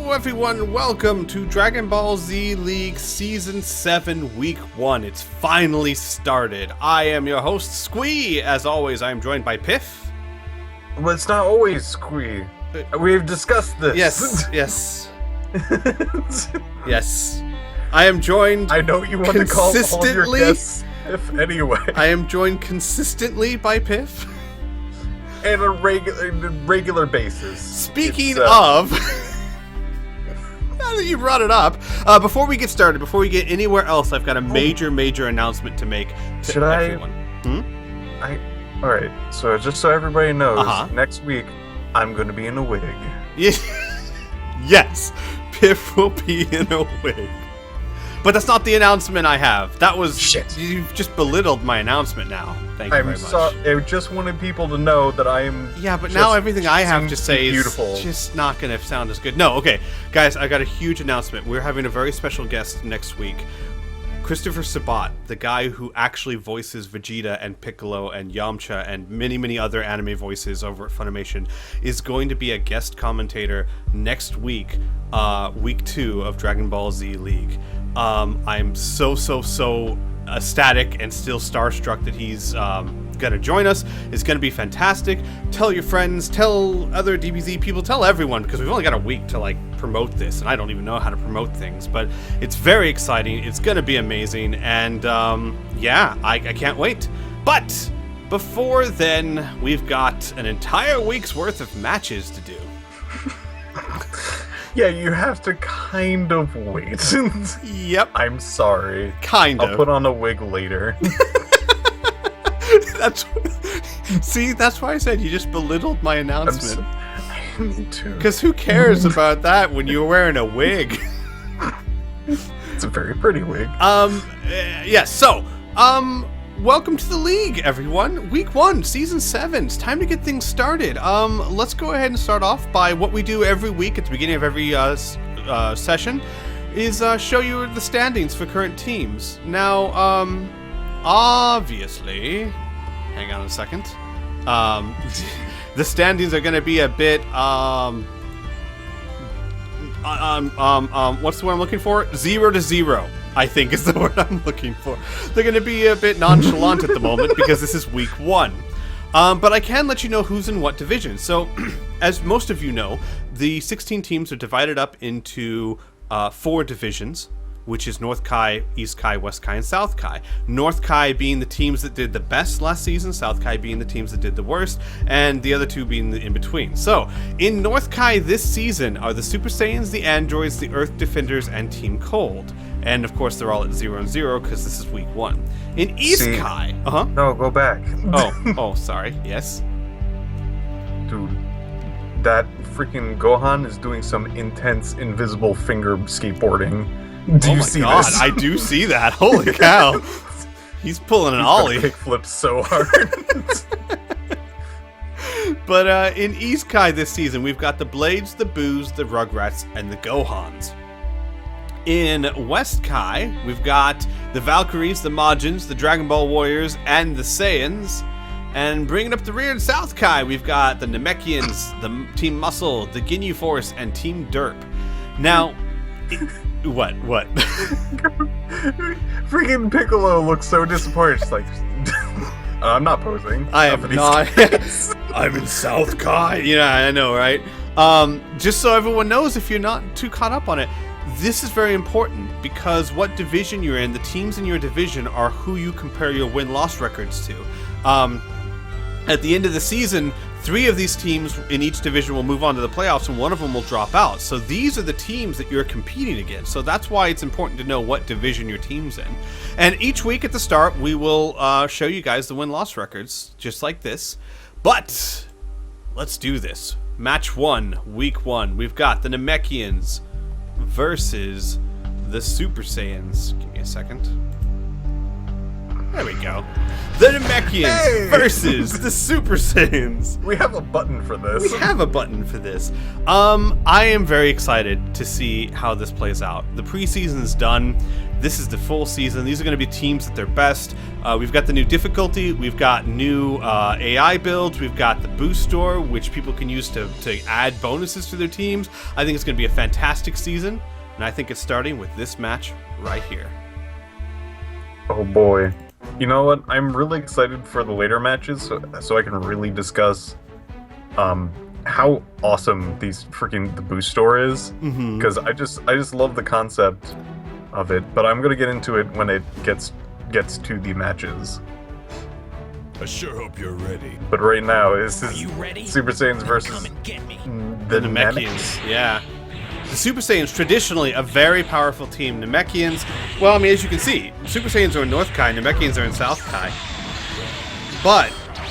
Hello everyone, welcome to Dragon Ball Z League Season 7 Week 1. It's finally started. I am your host, Squee. As always, I am joined by Piff. Well, it's not always Squee. We've discussed this. Yes. Yes. I am joined I know you want to call all your guests Piff anyway. I am joined consistently by Piff. And a regular basis. Speaking of... Now that you brought it up, before we get started, before we get anywhere else, I've got a major announcement to make to everyone. Alright, so just so everybody knows, next week, I'm going to be in a wig. Yes, Piff will be in a wig. But that's not the announcement I have. That was... Shit. You've just belittled my announcement now. Thank you very much. I just wanted people to know that I am... Yeah, but now everything I have to say is just not going to sound as good. No, okay. Guys, I got a huge announcement. We're having a very special guest next week. Christopher Sabat, the guy who actually voices Vegeta and Piccolo and Yamcha and many other anime voices over at Funimation, is going to be a guest commentator next week, week 2 of Dragon Ball Z League. I'm so ecstatic and still starstruck that he's going to join us. It's going to be fantastic. Tell your friends, tell other DBZ people, tell everyone, because we've only got a week to promote this, and I don't even know how to promote things, but it's very exciting. It's going to be amazing, and yeah, I can't wait. But before then, we've got an entire week's worth of matches to do. Yeah, you have to kind of wait. Yep. I'm sorry. Kind of. I'll put on a wig later. That's why I said you just belittled my announcement. Me too. Because who cares about that when you're wearing a wig? It's a very pretty wig. Yes, so, welcome to the league, everyone. Week 1, Season 7. It's time to get things started. Let's go ahead and start off by what we do every week at the beginning of every session, is show you the standings for current teams. Now, obviously, hang on a second. The standings are going to be a bit, what's the word I'm looking for? 0-0. I think is the word I'm looking for. They're going to be a bit nonchalant at the moment because this is week 1. But I can let you know who's in what division. So, as most of you know, the 16 teams are divided up into 4 divisions, which is North Kai, East Kai, West Kai, and South Kai. North Kai being the teams that did the best last season, South Kai being the teams that did the worst, and the other 2 being the in-between. So, in North Kai this season are the Super Saiyans, the Androids, the Earth Defenders, and Team Cold. And of course, they're all at 0-0 because this is week 1. In East Kai, No, go back. Oh, sorry. Yes. Dude, that freaking Gohan is doing some intense invisible finger skateboarding. Do you see this? I do see that. Holy cow! He's pulling an ollie. Kickflip so hard. But in East Kai this season, we've got the Blades, the Buus, the Rugrats, and the Gohans. In West Kai, we've got the Valkyries, the Majins, the Dragon Ball Warriors, and the Saiyans. And bringing up the rear in South Kai, we've got the Namekians, the Team Muscle, the Ginyu Force, and Team Derp. Now, what? Freaking Piccolo looks so disappointed. She's like, I'm not posing. I am not. I'm in South Kai. Yeah, I know, right? Just so everyone knows, if you're not too caught up on it, this is very important because what division you're in, the teams in your division are who you compare your win-loss records to. At the end of the season, 3 of these teams in each division will move on to the playoffs and 1 of them will drop out. So these are the teams that you're competing against. So that's why it's important to know what division your team's in. And each week at the start, we will show you guys the win-loss records, just like this. But let's do this. Match 1, week 1. We've got the Namekians versus the Super Saiyans. Give me a second. There we go. The Namekians versus the Super Saiyans. We have a button for this. We have a button for this. I am very excited to see how this plays out. The preseason's done. This is the full season. These are going to be teams at their best. We've got the new difficulty. We've got new AI builds. We've got the Buus store, which people can use to add bonuses to their teams. I think it's going to be a fantastic season, and I think it's starting with this match right here. Oh boy. You know what? I'm really excited for the later matches, so I can really discuss how awesome the Buus store is. Because I just love the concept of it, but I'm gonna get into it when it gets to the matches. I sure hope you're ready. But right now, this Are is you ready? Super Saiyans versus Come and get me. the Namekians. Yeah. The Super Saiyans, traditionally a very powerful team. Namekians, well, I mean, as you can see, Super Saiyans are in North Kai, Namekians are in South Kai. But,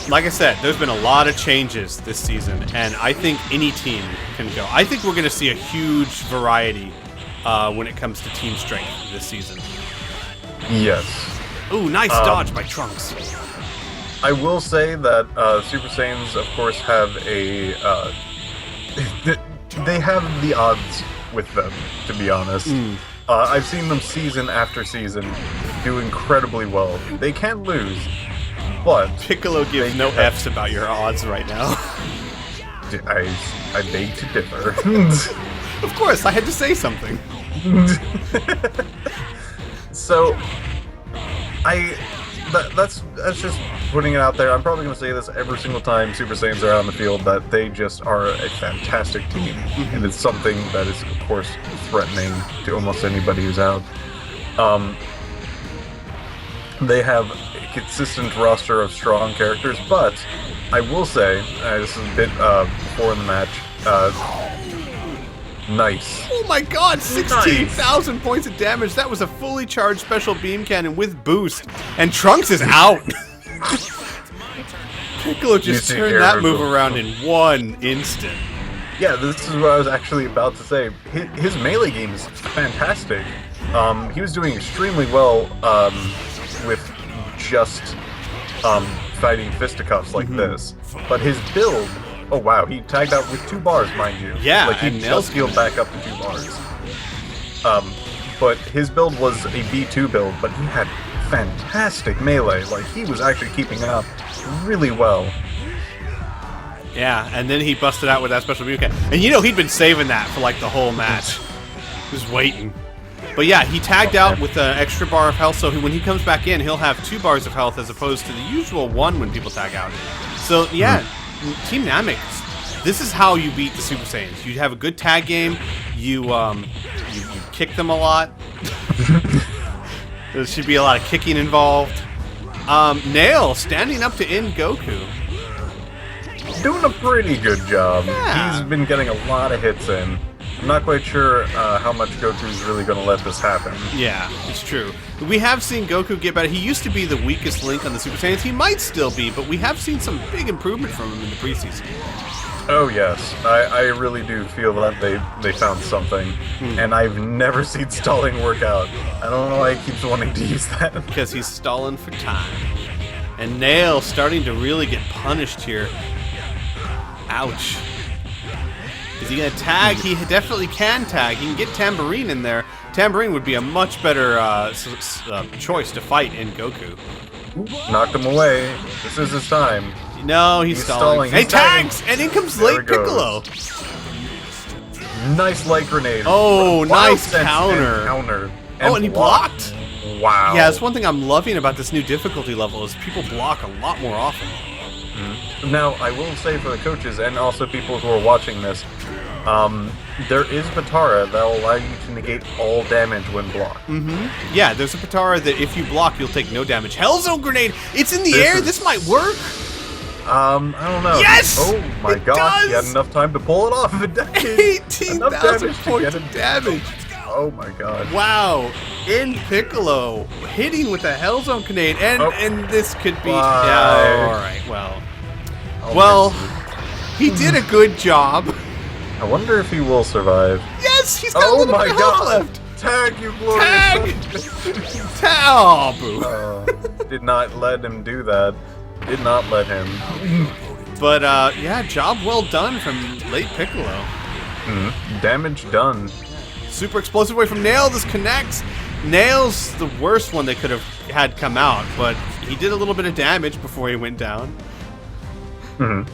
like I said, there's been a lot of changes this season, and I think any team can go. I think we're going to see a huge variety when it comes to team strength this season. Yes. Ooh, nice dodge by Trunks. I will say that Super Saiyans, of course, have a... they have the odds with them, to be honest. I've seen them season after season do incredibly well. They can lose, but... Piccolo gives no F's about your odds right now. I beg to differ. Of course, I had to say something. So, that's just putting it out there. I'm probably going to say this every single time Super Saiyans are out on the field, that they just are a fantastic team. And it's something that is, of course, threatening to almost anybody who's out. They have a consistent roster of strong characters, but I will say, this is a bit before in the match, nice. Oh my god, 16,000 points of damage. That was a fully charged special beam cannon with boost. And Trunks is out. Piccolo just turned that move around in one instant. Yeah, this is what I was actually about to say. His melee game is fantastic. He was doing extremely well with just fighting fisticuffs like this. But his build... Oh wow, he tagged out with 2 bars, mind you. Yeah, like he just healed back up to 2 bars. But his build was a B2 build, but he had fantastic melee. Like, he was actually keeping up really well. Yeah, and then he busted out with that special beam cannon. And you know, he'd been saving that for like the whole match. Just waiting. But yeah, he tagged out with an extra bar of health, so when he comes back in, he'll have 2 bars of health as opposed to the usual 1 when people tag out. So yeah, Team Namek, this is how you beat the Super Saiyans. You have a good tag game, you kick them a lot. There should be a lot of kicking involved. Nail standing up to end Goku. Doing a pretty good job. Yeah. He's been getting a lot of hits in. I'm not quite sure how much Goku's really going to let this happen. Yeah, it's true. We have seen Goku get better. He used to be the weakest link on the Super Saiyans. He might still be, but we have seen some big improvement from him in the preseason. Oh yes, I really do feel that they found something, and I've never seen stalling work out. I don't know why he keeps wanting to use that. Because he's stalling for time. And Nail starting to really get punished here. Ouch. Is he going to tag? He definitely can tag. He can get Tambourine in there. Tambourine would be a much better choice to fight in Goku. Knocked him away. This is his time. No, he's stalling. He tags! And in comes late Piccolo. Nice light grenade. Oh, nice counter. And he blocked. Wow. Yeah, that's one thing I'm loving about this new difficulty level is people block a lot more often. Now, I will say for the coaches and also people who are watching this, there is Patara that will allow you to negate all damage when blocked. Yeah, there's a Patara that if you block, you'll take no damage. Hellzone grenade! It's in the air! This might work! I don't know. Yes! Oh my gosh, he had enough time to pull it off. 18,000 points of damage! Oh my god. Wow. In Piccolo, hitting with a Hellzone grenade, and this could be... Yeah, alright, well, he did a good job. I wonder if he will survive. Yes, he's got a little bit of health left. Tag, you glorious Tag! Oh, boo. Did not let him do that. Did not let him. But, yeah, job well done from late Piccolo. Damage done. Super explosive way from Nail. This connects. Nail's the worst one they could have had come out, but he did a little bit of damage before he went down. Nail,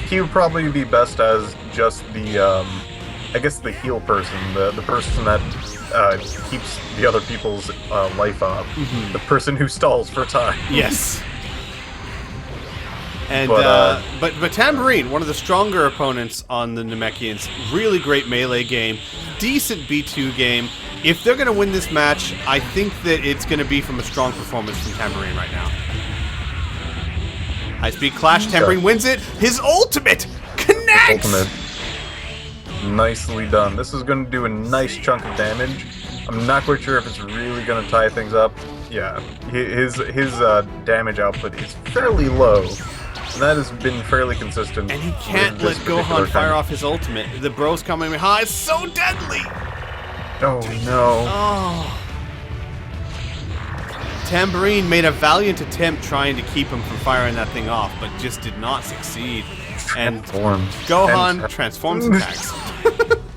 he would probably be best as just the, I guess the heal person, the person that keeps the other people's life up, the person who stalls for time. Yes. And but Tambourine, one of the stronger opponents on the Namekians, really great melee game, decent B2 game. If they're going to win this match, I think that it's going to be from a strong performance from Tambourine right now. High-speed clash, Tambourine wins it. His ultimate connects! Ultimate. Nicely done. This is going to do a nice chunk of damage. I'm not quite sure if it's really going to tie things up. Yeah, his damage output is fairly low. And that has been fairly consistent. And he can't let Gohan fire off his ultimate. The bro's coming behind. It's so deadly! Oh, no. Oh. Tambourine made a valiant attempt trying to keep him from firing that thing off, but just did not succeed. And Gohan transforms attacks.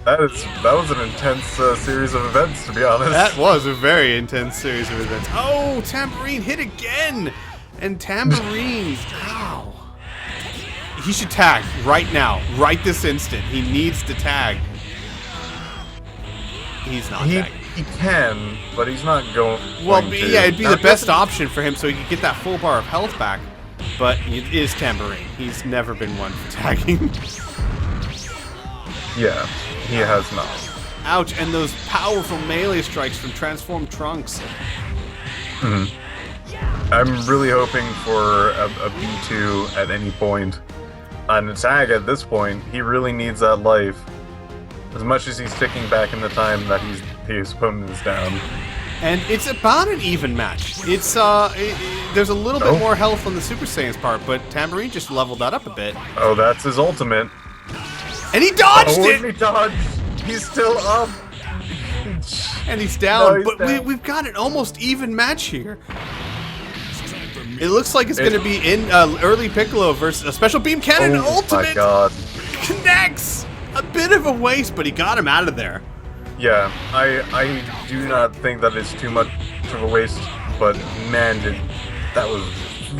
That was an intense series of events, to be honest. That was a very intense series of events. Oh, Tambourine hit again! And Tambourine, ow. He should tag right now, right this instant. He needs to tag. He's not tagging. He can, but he's not going. Well, yeah, it'd be the best option for him so he could get that full bar of health back. But it is Tambourine. He's never been one for tagging. Yeah, he has not. Ouch, and those powerful melee strikes from Transformed Trunks. I'm really hoping for a B2 at any point. On a tag at this point, he really needs that life. As much as he's ticking back in the time that his opponent is down. And it's about an even match. It's there's a little bit more health on the Super Saiyan's part, but Tambourine just leveled that up a bit. Oh, that's his ultimate. And he dodged it! He dodged! He's still up! And he's down, No, he's but down. we've got an almost even match here. It looks like it's going to be in early Piccolo versus a special beam cannon ultimate. Oh my god. Connects! A bit of a waste, but he got him out of there. Yeah, I do not think that is too much of a waste, but man, that was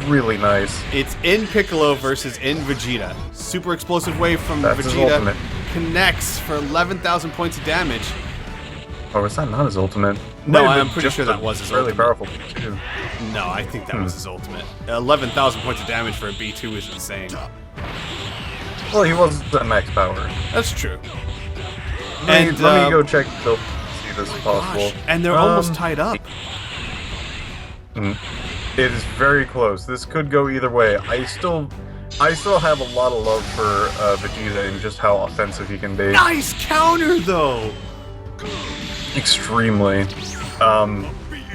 really nice. It's in Piccolo versus in Vegeta. Super explosive wave from That's his Vegeta ultimate. connects for 11,000 points of damage. Or was that not his ultimate? No, Might have I'm been pretty just sure a that was his really ultimate. powerful too. No, I think that was his ultimate. 11,000 points of damage for a B2 is insane. Well, he wasn't at max power. That's true. Let me go check to see this if possible. Gosh, and they're almost tied up. It is very close. This could go either way. I still have a lot of love for Vegeta and just how offensive he can be. Nice counter, though! Extremely.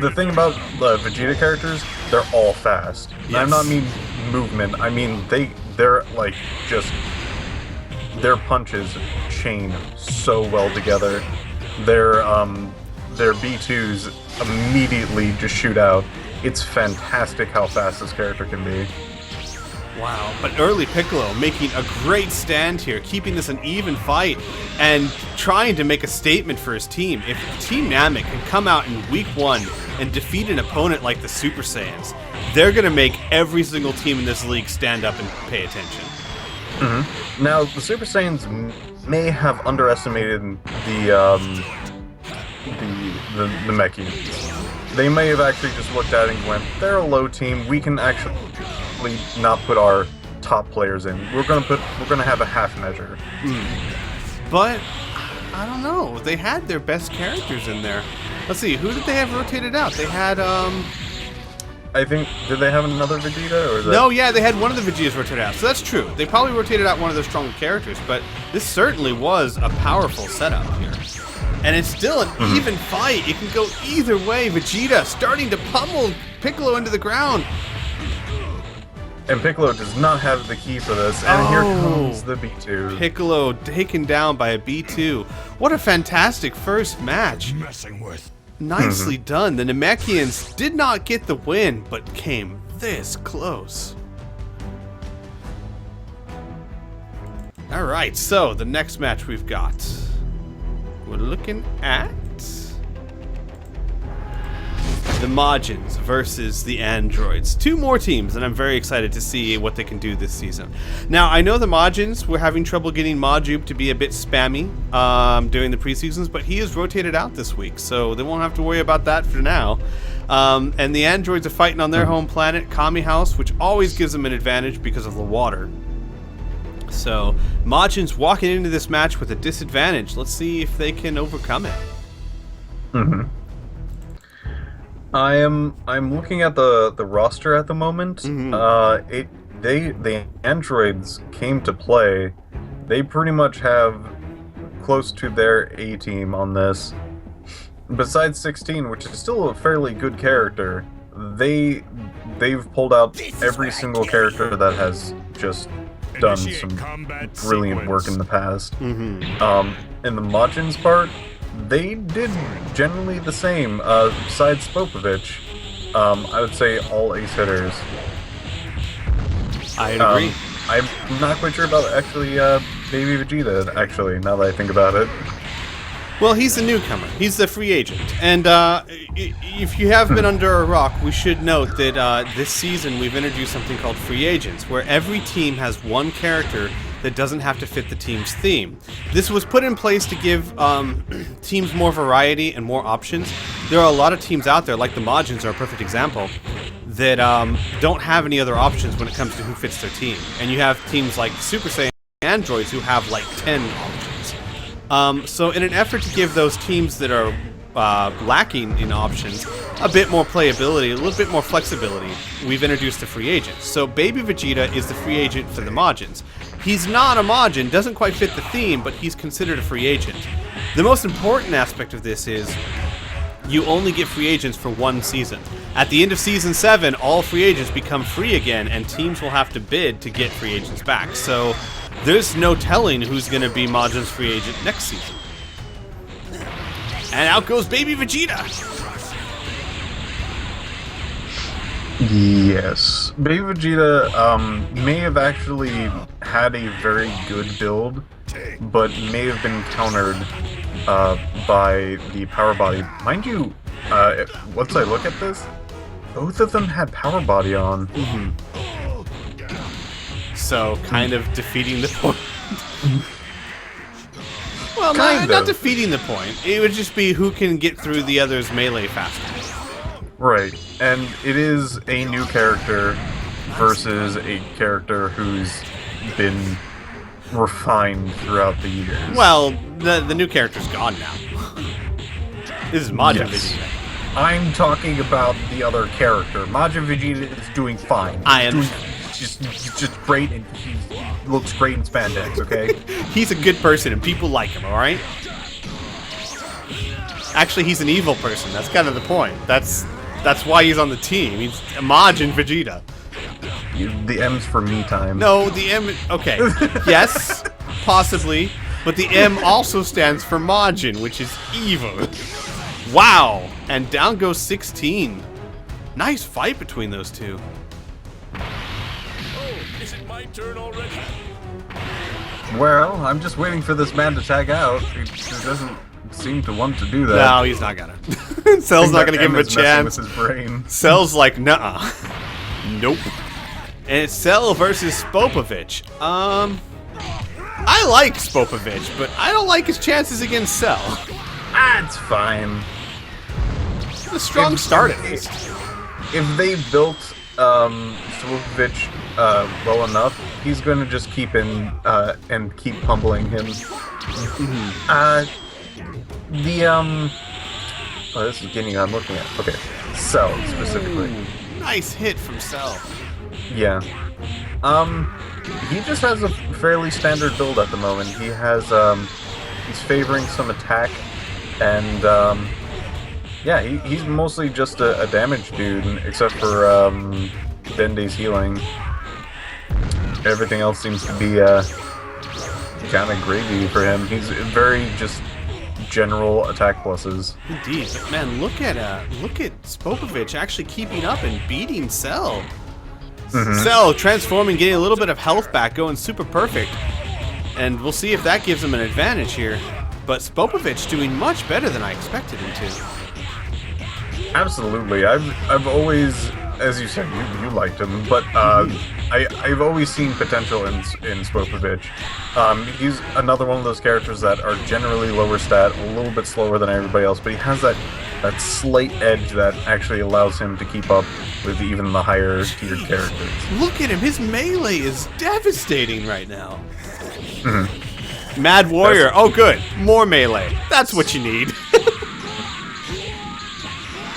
The thing about the Vegeta characters, they're all fast. And I not mean movement. I mean they're like just their punches chain so well together. Their B2s immediately just shoot out. It's fantastic how fast this character can be. Wow, but early Piccolo making a great stand here, keeping this an even fight, and trying to make a statement for his team. If Team Namek can come out in Week 1 and defeat an opponent like the Super Saiyans, they're going to make every single team in this league stand up and pay attention. Now, the Super Saiyans may have underestimated the Namekians. They may have actually just looked at it and went, they're a low team, we can actually not put our top players in. We're gonna have a half measure. But I don't know. They had their best characters in there. Let's see, who did they have rotated out? They had I think, did they have another Vegeta or is that... No, yeah, they had one of the Vegetas rotated out. So that's true. They probably rotated out one of their stronger characters, but this certainly was a powerful setup here. And it's still an even fight. It can go either way. Vegeta starting to pummel Piccolo into the ground. And Piccolo does not have the key for this, and here comes the B2. Piccolo taken down by a B2. What a fantastic first match. Messing with. Nicely done. The Namekians did not get the win, but came this close. Alright, so the next match we've got. We're looking at the Majins versus the Androids. Two more teams, and I'm very excited to see what they can do this season. Now, I know the Majins were having trouble getting Majub to be a bit spammy during the preseasons, but he is rotated out this week, so they won't have to worry about that for now. And the Androids are fighting on their home planet, Kami House, which always gives them an advantage because of the water. So, Majins walking into this match with a disadvantage. Let's see if they can overcome it. I'm looking at the roster at the moment. The androids came to play. They pretty much have close to their A team on this. Besides 16, which is still a fairly good character, they've pulled out every single character that has just done some brilliant work in the past. In the Majins part, they did generally the same. Besides Spopovich, I would say all ace hitters. I agree. I'm not quite sure about actually Baby Vegeta, actually, now that I think about it. Well, he's a newcomer. He's the free agent. And if you have been under a rock, we should note that this season we've introduced something called free agents, where every team has one character that doesn't have to fit the team's theme. This was put in place to give teams more variety and more options. There are a lot of teams out there, like the Majins are a perfect example, that don't have any other options when it comes to who fits their team. And you have teams like Super Saiyan Androids who have like 10 options. So in an effort to give those teams that are lacking in options a bit more playability, a little bit more flexibility, we've introduced the free agents. So Baby Vegeta is the free agent for the Majins. He's not a Majin, doesn't quite fit the theme, but he's considered a free agent. The most important aspect of this is you only get free agents for one season. At the end of Season 7, all free agents become free again, and teams will have to bid to get free agents back. So there's no telling who's going to be Majin's free agent next season. And out goes Baby Vegeta! Yes. Baby Vegeta may have actually had a very good build, but may have been countered by the power body. Mind you, once I look at this, both of them had power body on. So, kind of defeating the point. Well, Kind not of. defeating the point. It would just be who can get through the other's melee faster. Right, and it is a new character versus a character who's been refined throughout the years. Well, the new character's gone now. This is Majin Yes. Vegeta. I'm talking about the other character. Majin Vegeta is doing fine. I He's doing understand. just great, and he looks great in spandex, okay? He's a good person and people like him, alright? Actually, he's an evil person. That's kind of the point. That's why he's on the team. He's Majin Vegeta. The M's for me time. No, the M... Okay. Yes, possibly. But the M also stands for Majin, which is evil. Wow. And down goes 16. Nice fight between those two. Oh, is it my turn already? Well, I'm just waiting for this man to tag out. He doesn't seem to want to do that. No, he's not gonna. Cell's not gonna give him a chance. With his brain. Cell's like, nuh-uh. Nope. And it's Cell versus Spopovich. I like Spopovich, but I don't like his chances against Cell. That's fine. A strong start at least. If they built Spopovich well enough, he's going to just keep in and keep humbling him. Oh, this is Ginyu I'm looking at. Okay, Cell specifically. Ooh, nice hit from Cell. Yeah. He just has a fairly standard build at the moment. He has he's favoring some attack, and yeah, he's mostly just a damage dude, except for Dende's healing. everything else seems to be kind of gravy for him. He's very just general attack pluses. Indeed, but man, look at Spopovich actually keeping up and beating Cell. Cell transforming, getting a little bit of health back, going super perfect, and we'll see if that gives him an advantage here. But Spopovich doing much better than I expected him to. Absolutely, I've always, as you said, you liked him, but I've always seen potential in Spopovich. He's another one of those characters that are generally lower stat, a little bit slower than everybody else, but he has that slight edge that actually allows him to keep up with even the higher tiered characters. Look at him, his melee is devastating right now. Mad Warrior, oh good, more melee. That's what you need.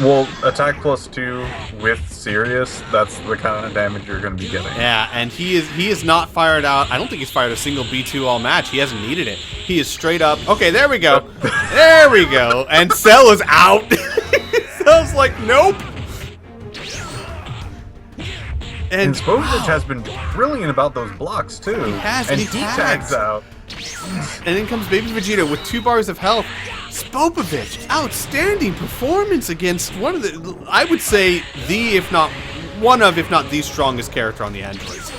Well, attack +2 with Sirius, that's the kind of damage you're going to be getting. Yeah, and he is not fired out. I don't think he's fired a single B2 all match. He hasn't needed it. He is straight up. Okay, there we go. There we go. And Cell is out. Cell's like, nope. And Spopovich has been brilliant about those blocks, too. He has, and he tags out. And then comes Baby Vegeta with 2 bars of health. Spopovich, outstanding performance against one of the, I would say, if not the strongest character on the androids.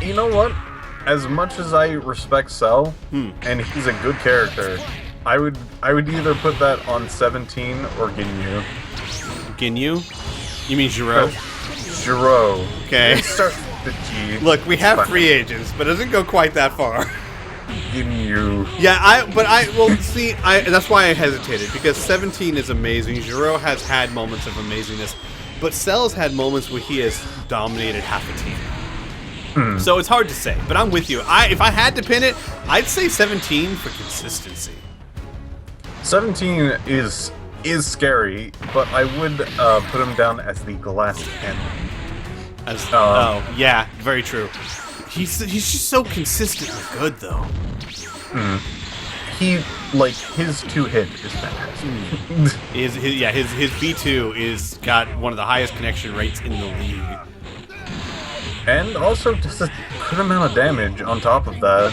You know what? As much as I respect Cell, and he's a good character, I would either put that on 17 or Ginyu. Ginyu? You mean Giro? Giro. Okay. It starts with the G. Look, we have free agents, but it doesn't go quite that far. Ginyu. Yeah, that's why I hesitated, because 17 is amazing. Giro has had moments of amazingness, but Cell's had moments where he has dominated half a team. So it's hard to say, but I'm with you. If I had to pin it, I'd say 17 for consistency. 17 is scary, but I would put him down as the glass cannon. Oh, yeah, very true. He's just so consistently good, though. His 2-hit is fantastic. His B2 is got one of the highest connection rates in the league. And also just a good amount of damage on top of that.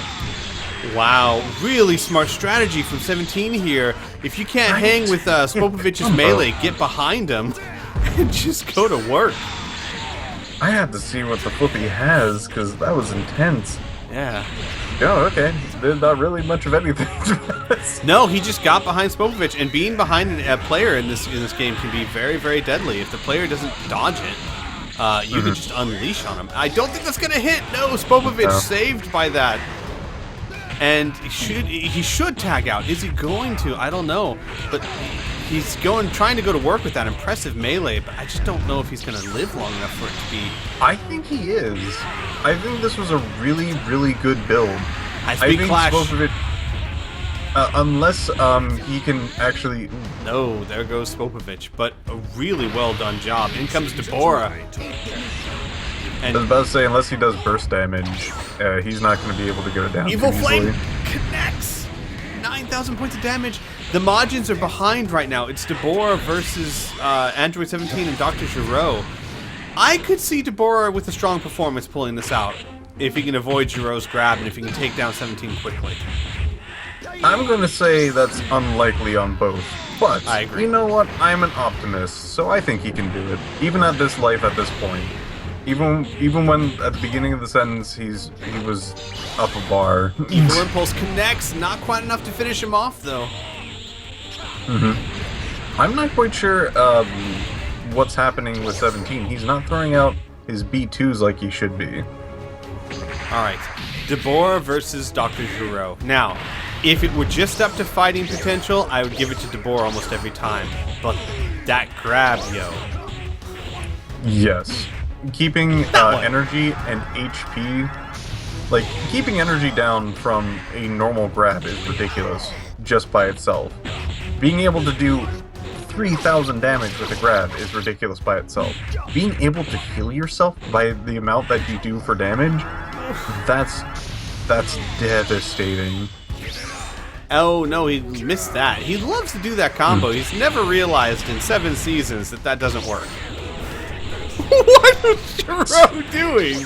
Wow, really smart strategy from 17 here. If you can't hang with Spopovich's melee, get behind him and just go to work. I had to see what the flip he has, because that was intense. Yeah. Oh, okay. There's not really much of anything. No, he just got behind Spopovich, and being behind a player in this game can be very, very deadly. If the player doesn't dodge it, you can just unleash on him. I don't think that's gonna hit. No, Spopovich saved by that. And he should tag out. Is he going to? I don't know. But he's trying to go to work with that impressive melee, but I just don't know if he's going to live long enough for it to be. I think he is. I think this was a really, really good build. High-speed clash. Spopovich, unless he can actually... No, there goes Spopovich, but a really well done job. In comes Deborah. I was about to say, unless he does burst damage, he's not going to be able to go down Evil too Flame easily. connects! 9,000 points of damage. The Majins are behind right now. It's Deborah versus Android 17 and Dr. Giro. I could see Deborah with a strong performance pulling this out, if he can avoid Giro's grab and if he can take down 17 quickly. I'm going to say that's unlikely on both, but I agree. You know what? I'm an optimist, so I think he can do it, even at this life at this point. Even when at the beginning of the sentence he was up a bar. Evil Impulse connects, not quite enough to finish him off though. I'm not quite sure what's happening with 17. He's not throwing out his B2s like he should be. Alright, Deborah versus Dr. Giro. Now, if it were just up to fighting potential, I would give it to Deborah almost every time. But that grab, yo. Yes. Keeping energy and HP, like keeping energy down from a normal grab is ridiculous just by itself. Being able to do 3,000 damage with a grab is ridiculous by itself. Being able to heal yourself by the amount that you do for damage, that's devastating. Oh no, he missed that. He loves to do that combo. He's never realized in 7 seasons that doesn't work. What is Giro doing?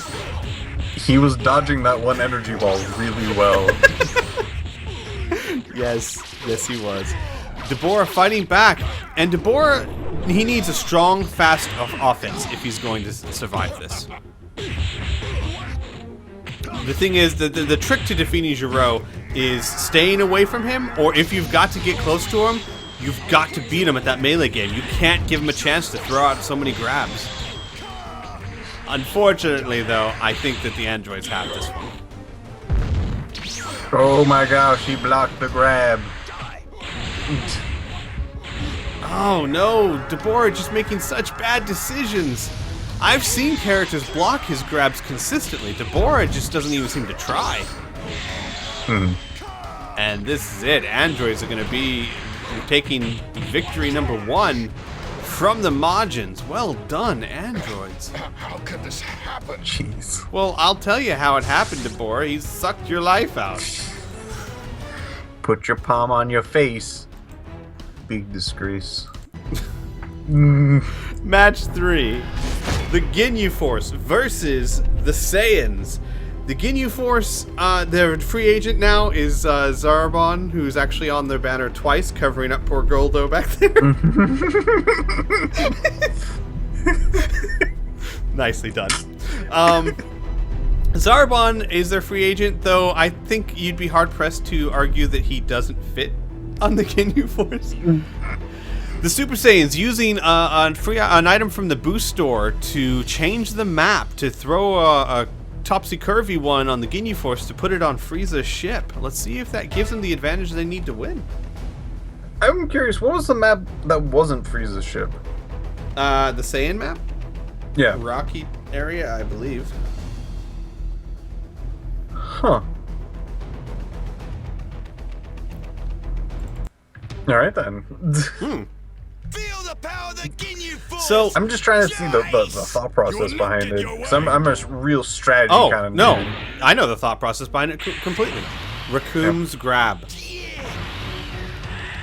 He was dodging that one energy ball really well. Yes, he was. Dabura fighting back, and Dabura, he needs a strong, fast offense if he's going to survive this. The thing is, the trick to defeating Giro is staying away from him, or if you've got to get close to him, you've got to beat him at that melee game. You can't give him a chance to throw out so many grabs. Unfortunately, though, I think that the androids have this one. Oh my gosh, he blocked the grab. Oh no, Dabura just making such bad decisions. I've seen characters block his grabs consistently. Dabura just doesn't even seem to try. And this is it. Androids are going to be taking victory number 1 from the Majins. Well done, androids. How could this happen? Jeez. Well, I'll tell you how it happened, Dabura. He sucked your life out. Put your palm on your face. Big disgrace. Match 3. The Ginyu Force versus the Saiyans. The Ginyu Force, their free agent now is Zarbon, who's actually on their banner twice, covering up poor Goldo back there. Nicely done. Zarbon is their free agent, though I think you'd be hard-pressed to argue that he doesn't fit on the Ginyu Force. The Super Saiyans using an item from the Buus store to change the map, to throw a topsy-curvy one on the Ginyu Force to put it on Frieza's ship. Let's see if that gives them the advantage they need to win. I'm curious, what was the map that wasn't Frieza's ship? The Saiyan map? Yeah. Rocky area, I believe. Huh. Alright then. Feel the power of the Ginyu Force. So I'm just trying to see the thought process behind it. Because I'm a real strategy kind of no. dude. I know the thought process behind it completely. Raccoon's grab.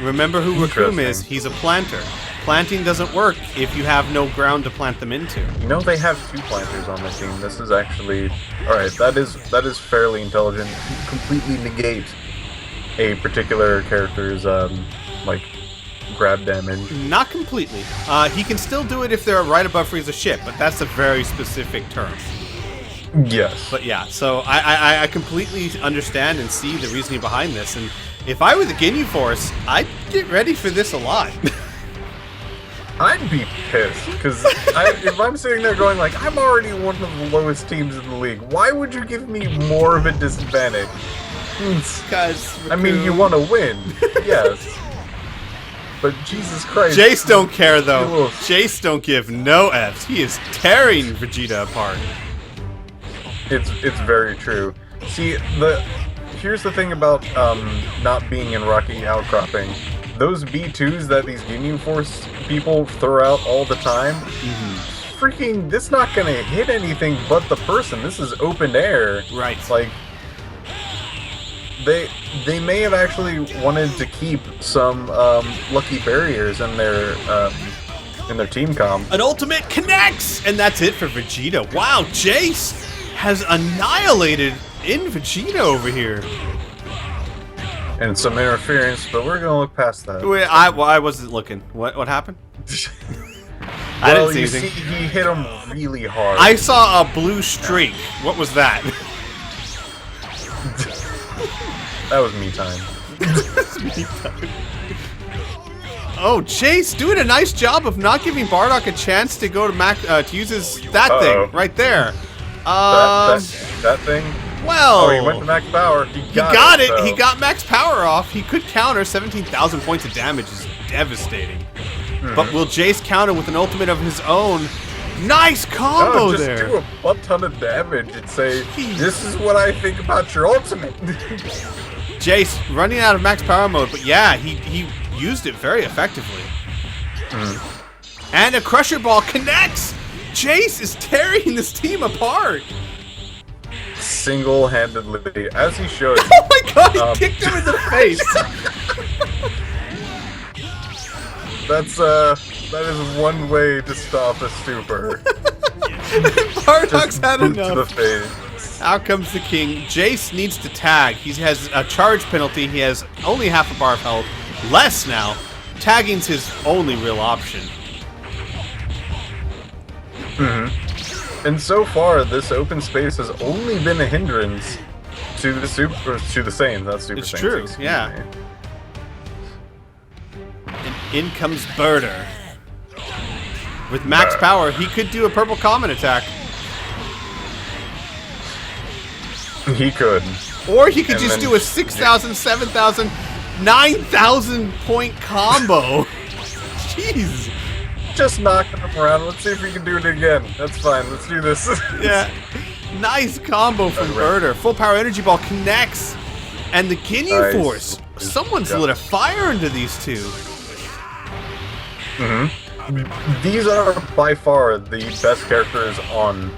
Remember who Raccoon is? He's a planter. Planting doesn't work if you have no ground to plant them into. You know they have 2 planters on their team. This is actually alright, that is fairly intelligent. Completely negate a particular character's like grab damage. Not completely. He can still do it if they're right above Frieza's ship, but that's a very specific term. Yes. But yeah, so I completely understand and see the reasoning behind this, and if I were the Ginyu Force, I'd get ready for this a lot. I'd be pissed, because if I'm sitting there going like, I'm already one of the lowest teams in the league, why would you give me more of a disadvantage? Because I mean, you want to win, yes. But Jesus Christ. Jace don't care though. Jace don't give no Fs. He is tearing Vegeta apart. It's very true. See, here's the thing about not being in Rocky Outcropping. Those B2s that these Ginyu Force people throw out all the time, freaking, this not gonna hit anything but the person. This is open air. Right. Like, they may have actually wanted to keep some lucky barriers in their team comp. An ultimate connects, and that's it for Vegeta. Wow, Jace has annihilated in Vegeta over here. And some interference, but we're gonna look past that. Wait, I wasn't looking. What happened? I didn't see anything. He hit him really hard. I saw a blue streak. What was that? That was me time. Oh, Chase doing a nice job of not giving Bardock a chance to go to to use his thing right there. That thing. Well, oh, he went to max power. He got it. So. He got max power off. He could counter. 17,000 points of damage is devastating. But will Jace counter with an ultimate of his own? Nice combo just there. Do a butt ton of damage and say, "This is what I think about your ultimate." Jace running out of max power mode, but yeah, he used it very effectively. And a Crusher Ball connects. Jace is tearing this team apart. Single-handedly, as he should. Oh my god, he kicked him in the face. That is one way to stop a super. Bardock's had boot to the enough. face. Out comes the king. Jace needs to tag. He has a charge penalty. He has only half a bar of health. Less now. Tagging's his only real option. And so far, this open space has only been a hindrance to the Saiyans, not Super It's Saiyans. true, excuse yeah. me. And in comes Birder. With max power, he could do a purple common attack. He could. Or he could And just then- do a 6,000, 7,000, 9,000 point combo. Jeez. Just knocking him around. Let's see if we can do it again. That's fine. Let's do this. Yeah. Nice combo from Birder. Full power energy ball connects. And the Ginyu Nice. Force. Someone's Yeah. lit a fire into these two. These are by far the best characters on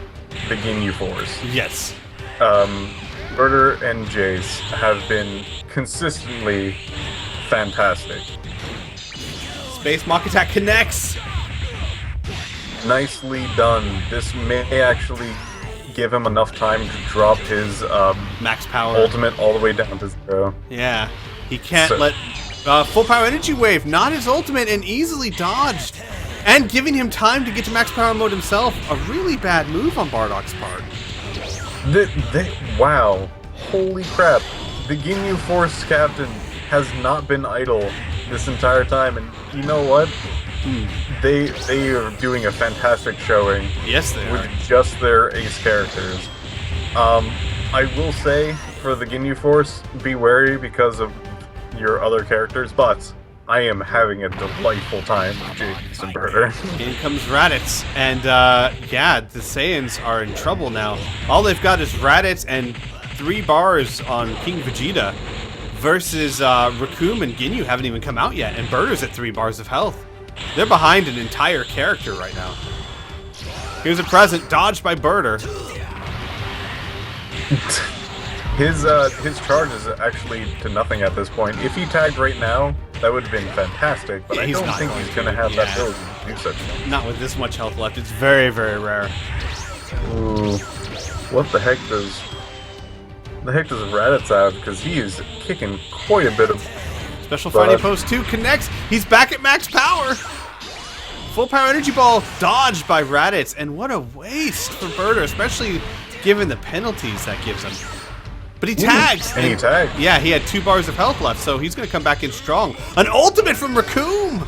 the Ginyu Force. Yes. Birder and Jace have been consistently fantastic. Space Mach Attack connects. Nicely done. This may actually give him enough time to drop his Max power. ultimate all the way down to 0. Yeah. He can't So- let... full power energy wave, not his ultimate, and easily dodged. And giving him time to get to max power mode himself. A really bad move on Bardock's part. Wow. Holy crap. The Ginyu Force captain has not been idle this entire time, and you know what? They are doing a fantastic showing Yes, they with are. just their ace characters. I will say, for the Ginyu Force, be wary because of your other characters, but I am having a delightful time with Jace and Birder. In comes Raditz, and yeah, the Saiyans are in trouble now. All they've got is Raditz and 3 bars on King Vegeta versus Raccoon and Ginyu haven't even come out yet, and Birder's at 3 bars of health. They're behind an entire character right now. Here's a present, dodged by Birder. His charge is actually to nothing at this point. If he tagged right now, that would have been fantastic, but Yeah, I he's don't not think going he's going to to, have that yeah. ability to do such things. Not with this much health left. It's very, very rare. Ooh. What the heck does Raditz have? Because he is kicking quite a bit of... Special But- Fighting Post 2 connects. He's back at max power. Full power energy ball dodged by Raditz, and what a waste for Birder, especially given the penalties that gives him. But he tags. And he tagged. Yeah, he had 2 bars of health left, so he's going to come back in strong. An ultimate from Raccoon.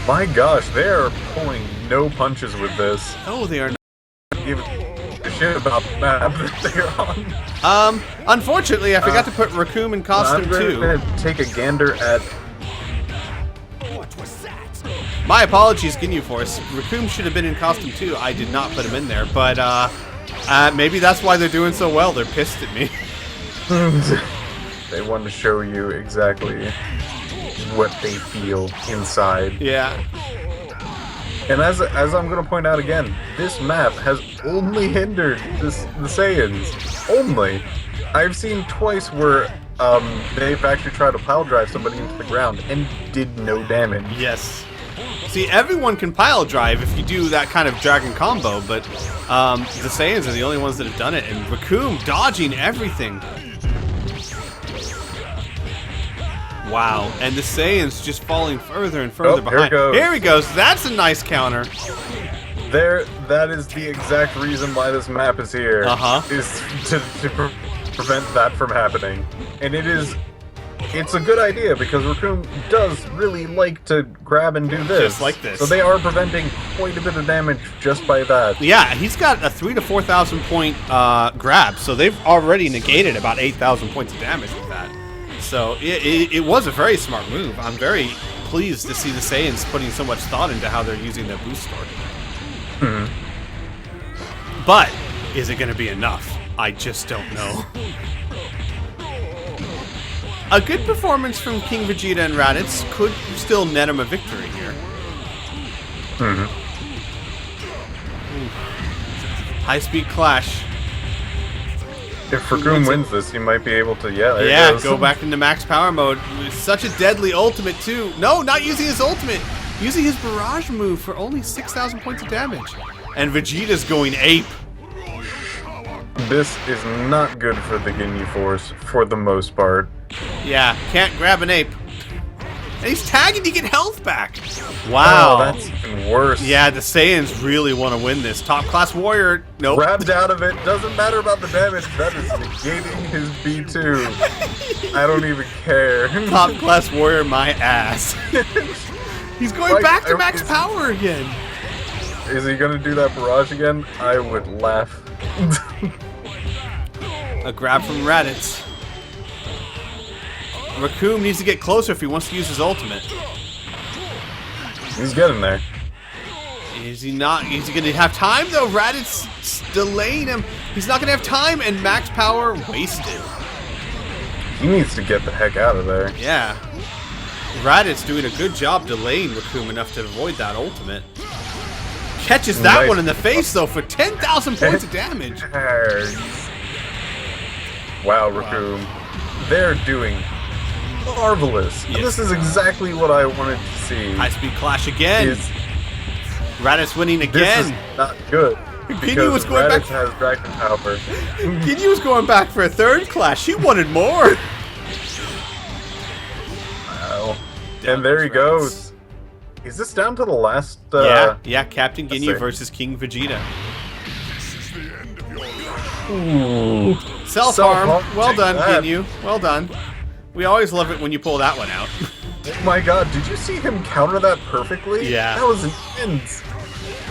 My gosh, they are pulling no punches with this. Oh, they are not. Give a shit about the map that they're on. Unfortunately, I forgot to put Raccoon in costume I'm 2. going to take a gander at... My apologies, Ginyu Force. Raccoon should have been in costume 2. I did not put him in there, but maybe that's why they're doing so well. They're pissed at me. They want to show you exactly what they feel inside. Yeah. And as I'm going to point out again, this map has only hindered the Saiyans. Only. I've seen twice where they've actually tried to pile drive somebody into the ground and did no damage. Yes. See, everyone can pile drive if you do that kind of dragon combo, but the Saiyans are the only ones that have done it, and Raccoon dodging everything. Wow, and the Saiyans just falling further and further Here behind. goes. Here he goes. That's a nice counter. That is the exact reason why this map is here. Is to prevent that from happening. And it's a good idea because Raccoon does really like to grab and do this. Just like this. So they are preventing quite a bit of damage just by that. Yeah, he's got a 3,000 to 4,000 point grab, so they've already negated about 8,000 points of damage with that. So it was a very smart move. I'm very pleased to see the Saiyans putting so much thought into how they're using their boost story. But is it going to be enough? I just don't know. A good performance from King Vegeta and Raditz could still net him a victory here. High-speed clash. If Raccoon wins this, he might be able to, there he goes. Go back into max power mode. It's such a deadly ultimate, too. No, not using his ultimate. Using his barrage move for only 6,000 points of damage. And Vegeta's going ape. This is not good for the Ginyu Force for the most part. Yeah, can't grab an ape. And he's tagging to get health back. Wow. Oh, that's even worse. Yeah, the Saiyans really want to win this. Top class warrior. Nope. Grabbed out of it. Doesn't matter about the damage. That is negating his B2. I don't even care. Top class warrior, my ass. He's going Like, back to max power again. Is he gonna do that barrage again? I would laugh. A grab from Raditz. Raccoon needs to get closer if he wants to use his ultimate. He's getting there. Is he not? Is he going to have time, though? Raditz delaying him. He's not going to have time, and max power wasted. He needs to get the heck out of there. Yeah. Raditz doing a good job delaying Raccoon enough to avoid that ultimate. Catches that Nice. one in the face, though, for 10,000 points of damage. Wow, Raccoon. They're doing marvelous. Yes. And this is exactly what I wanted to see. High-speed clash again. Raditz winning This again. is not good. Ginyu was Because going back. Raditz has dragon power. Ginyu was going back for a third clash. He wanted more. Wow. Down And there he goes goes. Is this down to the last? Yeah, Captain let's Ginyu see. versus King Vegeta. Ooh. Self-harm. Self-harm. Well Take done, that. Ginyu. Well done. We always love it when you pull that one out. Oh my god, did you see him counter that perfectly? Yeah. That was intense.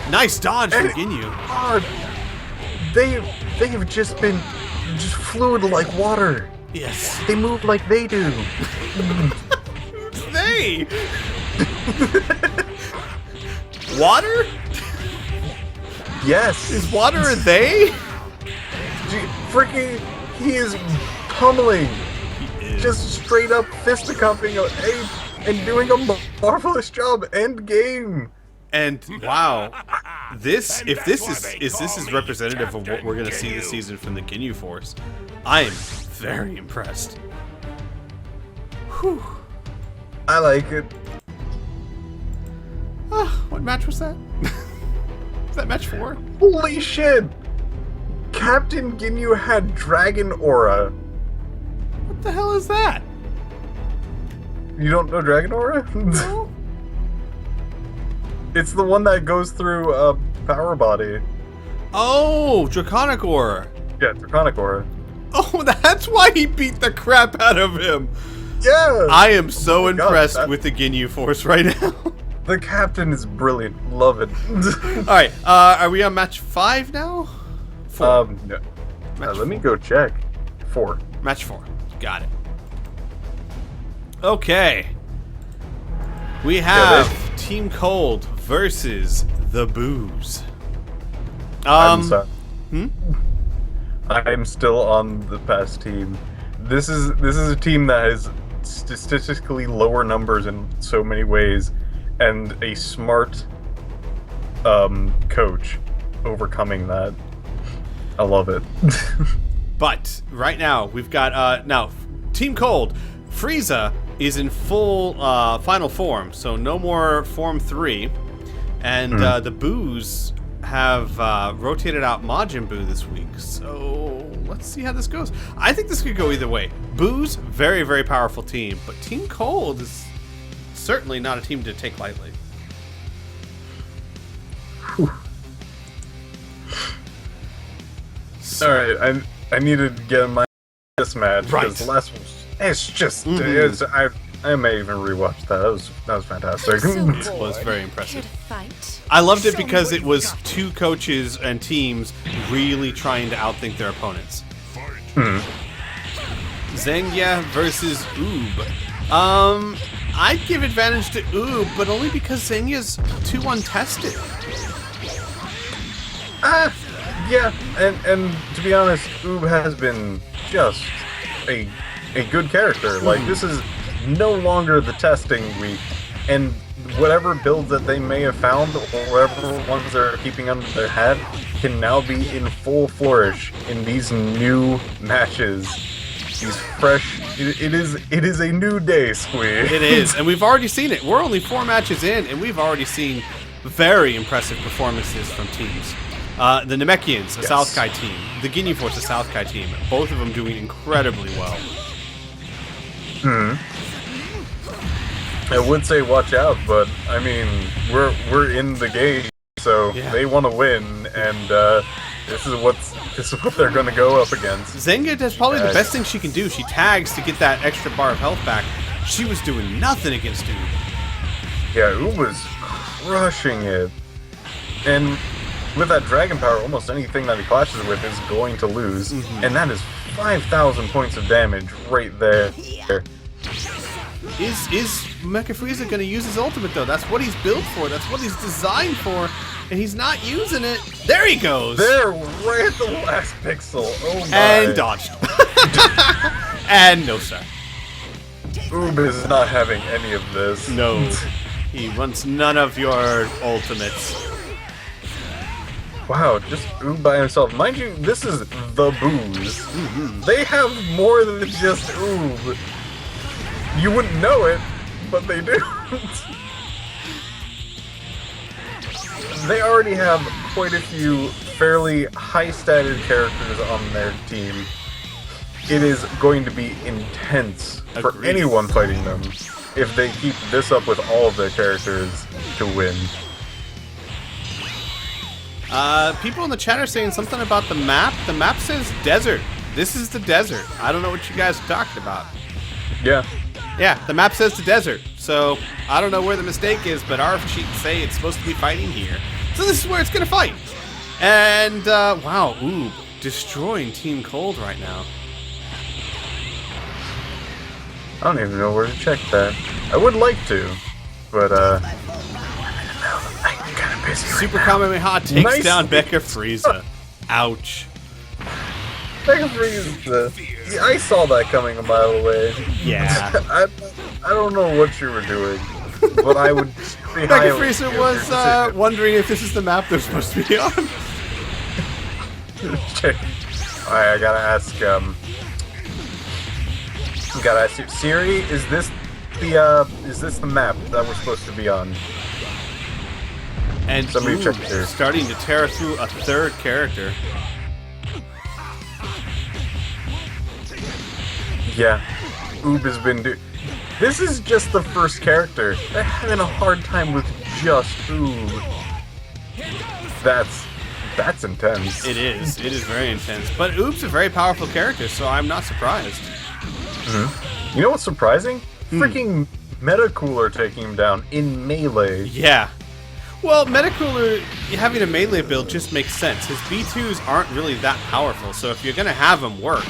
Nice dodge from And- Ginyu. God, they've just been fluid like water. Yes. They move like they do. They. Water? Yes. Is water a they? Freaking, he is pummeling. He is. Just straight up fisticuffing an ape and doing a marvelous job. End game. And wow, if this is representative of what we're gonna see this season from the Ginyu Force, I am very impressed. Whew. I like it. What match was that? Was that match 4? Holy shit! Captain Ginyu had Dragon Aura. What the hell is that? You don't know Dragon Aura? No? It's the one that goes through Power Body. Oh, Draconic Aura. Yeah, Draconic Aura. Oh, that's why he beat the crap out of him. Yeah! I am so my God, impressed that- with the Ginyu Force right now. The captain is brilliant. Love it. All right, are we on match 5 now? 4. No. Match Let me go check. 4. Match 4. Got it. Okay. We have Team Cold versus the Buus. I'm sorry. Hmm? I'm still on the past team. This is a team that has statistically lower numbers in so many ways, and a smart coach overcoming that. I love it. But right now we've got now Team Cold. Frieza is in full final form, so no more Form 3, and the Buus have rotated out Majin Buu this week. So let's see how this goes. I think this could go either way. Buus, very, very powerful team, but Team Cold is certainly not a team to take lightly. All right, I need to get my this match Right. because the last one, it's just it's, I may even rewatch that. That was fantastic. It was very impressive. I loved it because it was two coaches and teams really trying to outthink their opponents. Zengya versus Oob. I'd give advantage to Oob, but only because Zengya's too untested. Yeah, and to be honest, Oob has been just a good character. Like, this is no longer the testing week, and whatever builds that they may have found, or whatever ones they're keeping under their hat, can now be in full flourish in these new matches. These fresh. It is a new day, Squee. It is, and we've already seen it. We're only 4 matches in, and we've already seen very impressive performances from teams. The Namekians, a South Kai team. The Ginyu Force, a South Kai team. Both of them doing incredibly well. I would say watch out, but I mean, we're in the game, so they want to win, and this is what they're going to go up against. Zenga does probably the best thing she can do. She tags to get that extra bar of health back. She was doing nothing against Oob. Yeah, Oob was crushing it, and with that dragon power, almost anything that he clashes with is going to lose, and that is 5,000 points of damage right there. Is Mecha Frieza going to use his ultimate, though? That's what he's built for. That's what he's designed for, and he's not using it. There he goes! There, right at the last pixel. Oh my. And dodged. And no, sir. Oob is not having any of this. No. He wants none of your ultimates. Wow, just Oob by himself. Mind you, this is the Buus. They have more than just Oob. You wouldn't know it, but they do. They already have quite a few fairly high-stated characters on their team. It is going to be intense for anyone fighting them if they keep this up with all of their characters to win. People in the chat are saying something about the map. The map says desert. This is the desert. I don't know what you guys are talking about. Yeah. Yeah, the map says the desert. So, I don't know where the mistake is, but our sheets say it's supposed to be fighting here. So this is where it's going to fight. And, wow, Oob destroying Team Cold right now. I don't even know where to check that. I would like to, but, I'm kind of busy Super Kamehameha takes down Mecha Frieza. Ouch. Mecha Frieza. Yeah, I saw that coming a mile away. Yeah. I don't know what you were doing, but I would be Mecha Frieza was wondering if this is the map they're supposed to be on. Alright, I gotta ask, you, Siri, is this the map that we're supposed to be on? And somebody check Oob starting to tear through a third character. Yeah, Oob has been this is just the first character. They're having a hard time with just Oob. That's intense. It is. It is very intense. But Oob's a very powerful character, so I'm not surprised. You know what's surprising? Freaking Metacooler taking him down in melee. Yeah. Well, Metacooler having a melee build just makes sense. His B2s aren't really that powerful, so if you're going to have him work,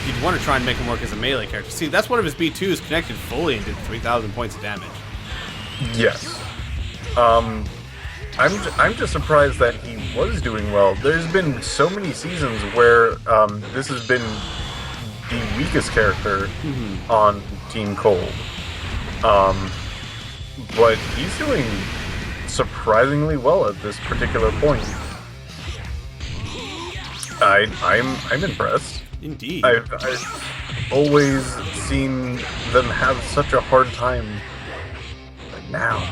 you'd want to try and make him work as a melee character. See, that's one of his B2s connected fully and did 3,000 points of damage. Yes. I'm just surprised that he was doing well. There's been so many seasons where this has been the weakest character on Team Cold. But he's doing surprisingly well at this particular point. I'm impressed. Indeed. I've always seen them have such a hard time. But now.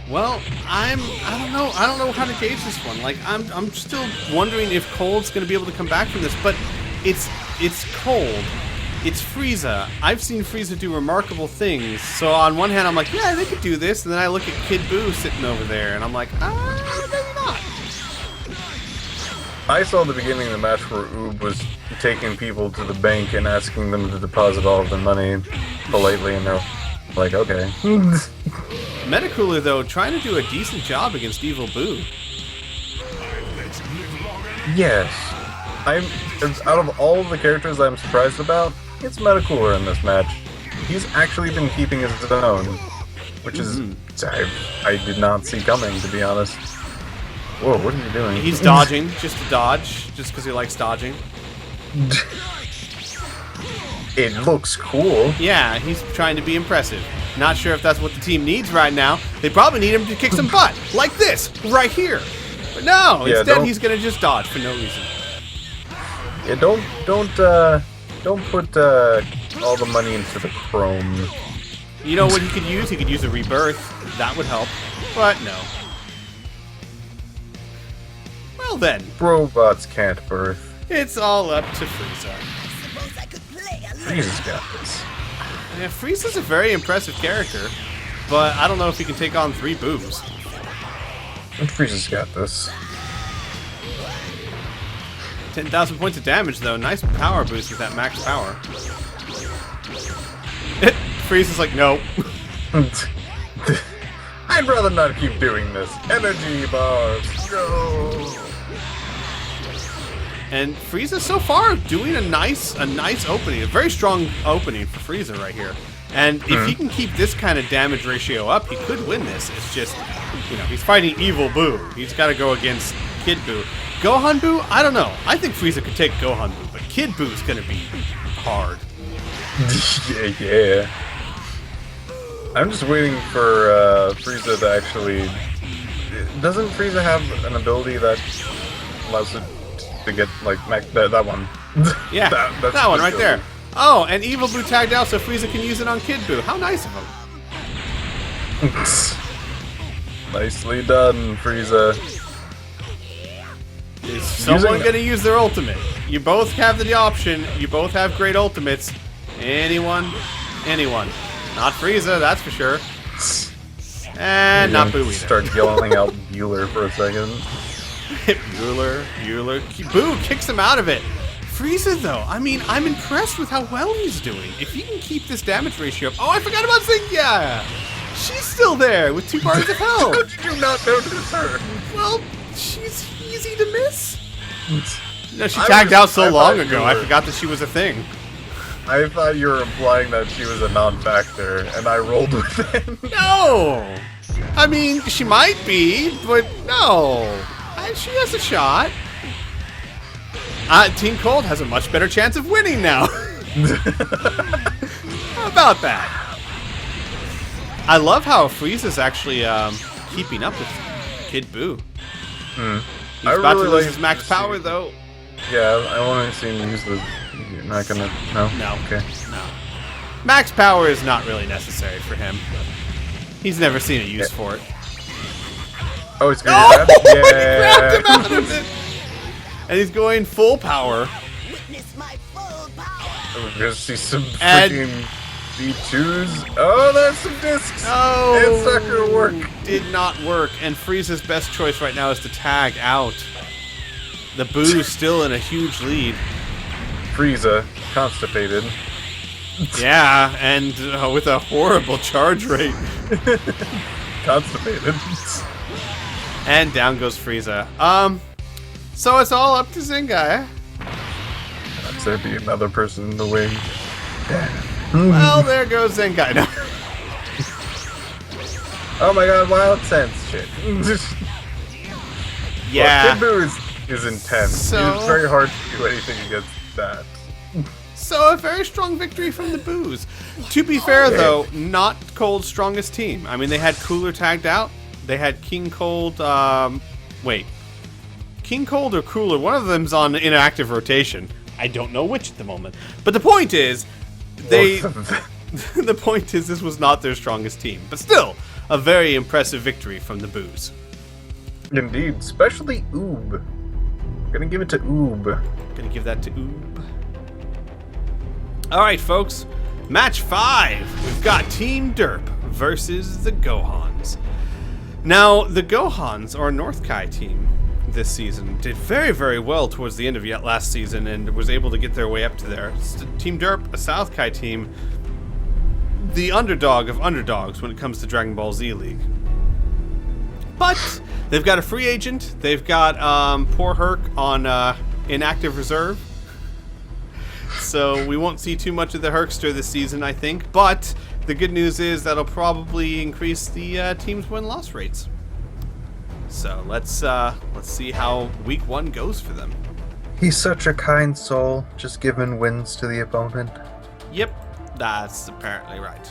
Well, I don't know how to gauge this one. Like, I'm still wondering if Cold's going to be able to come back from this, but it's Cold. It's Frieza. I've seen Frieza do remarkable things. So on one hand, I'm like, yeah, they could do this. And then I look at Kid Buu sitting over there, and I'm like, maybe not. I saw the beginning of the match where Oob was taking people to the bank and asking them to deposit all of their money politely, and they're like, okay. Metacooler, though, trying to do a decent job against Evil Buu. Yes. Out of all of the characters I'm surprised about, it's Metacooler in this match. He's actually been keeping his own, which is I did not see coming, to be honest. Whoa, what are you doing? He's dodging, just to dodge, just because he likes dodging. It looks cool. Yeah, he's trying to be impressive. Not sure if that's what the team needs right now. They probably need him to kick some butt, like this, right here. But no, Yeah, instead he's gonna just dodge for no reason. Yeah, don't put all the money into the chrome. You know what he could use? He could use a rebirth. That would help. But no. Well then. Robots can't birth. It's all up to Frieza. Suppose I could play a little. Frieza's got this. Yeah, Frieza's a very impressive character, but I don't know if he can take on 3 Buus. Frieza's got this. 10,000 points of damage, though. Nice power boost with that max power. Frieza's like, no. I'd rather not keep doing this. Energy bars, go! And Frieza so far doing a nice opening, a very strong opening for Frieza right here. And if he can keep this kind of damage ratio up, he could win this. It's just, you know, he's fighting evil Buu. He's got to go against Kid Buu. Gohan Buu, I don't know. I think Frieza could take Gohan Buu, but Kid Buu is going to be hard. yeah. I'm just waiting for Frieza to actually... Doesn't Frieza have an ability that allows it to get, like, that one? Yeah, that's that one the right there. Oh, and Evil Buu tagged out so Frieza can use it on Kid Buu. How nice of him. Nicely done, Frieza. Is someone going to use their ultimate? You both have the option. You both have great ultimates. Anyone? Anyone. Not Frieza, that's for sure. And not Buu either. Start yelling out Bueller for a second. Bueller. Buu kicks him out of it. Frieza, though, I mean, I'm impressed with how well he's doing. If he can keep this damage ratio up... Oh, I forgot about Xingya! She's still there with 2 bars of health. How did you not notice her? Well, she's easy to miss. No, she tagged out so long ago, I forgot that she was a thing. I thought you were implying that she was a non-factor, and I rolled with it. No! I mean, she might be, but no. She has a shot. Team Cold has a much better chance of winning now. How about that? I love how Frieza's actually keeping up with Kid Buu. He's about to lose his max power, though. Yeah, I want to see him use the... You're not gonna... No? No. Okay. No. Max power is not really necessary for him. He's never seen a use for it. Oh, he's gonna do that? He grabbed him out of it! And he's going full power. Witness my full power. We're gonna see some freaking D2s. Oh, there's some discs! Oh! It's not gonna work. Did not work. And Frieza's best choice right now is to tag out. The Buu's still in a huge lead. Frieza, constipated. Yeah, and with a horrible charge rate. Constipated. And down goes Frieza. So it's all up to Xingya, eh? Perhaps there'd be another person in the wing. Well, there goes Xingya. No. Oh my god, wild sense shit. Yeah. Well, Kid Buu is intense. So- It's very hard to do anything against that. So a very strong victory from the Buus. To be fair, though, not Cold's strongest team. I mean, they had Cooler tagged out. They had King Cold. Wait, King Cold or Cooler? One of them's on inactive rotation. I don't know which at the moment. But the point is, the point is, this was not their strongest team. But still, a very impressive victory from the Buus. Indeed, especially Oob. Gonna give it to Oob. Gonna give that to Oob. Alright, folks. Match 5. We've got Team Derp versus the Gohans. Now, the Gohans, our North Kai team this season, did very, very well towards the end of last season and was able to get their way up to there. Team Derp, a South Kai team, the underdog of underdogs when it comes to Dragon Ball Z League. But they've got a free agent. They've got poor Herc on inactive reserve. So we won't see too much of the Herkster this season, I think. But the good news is that'll probably increase the team's win-loss rates. So let's see how week 1 goes for them. He's such a kind soul, just giving wins to the opponent. Yep, that's apparently right.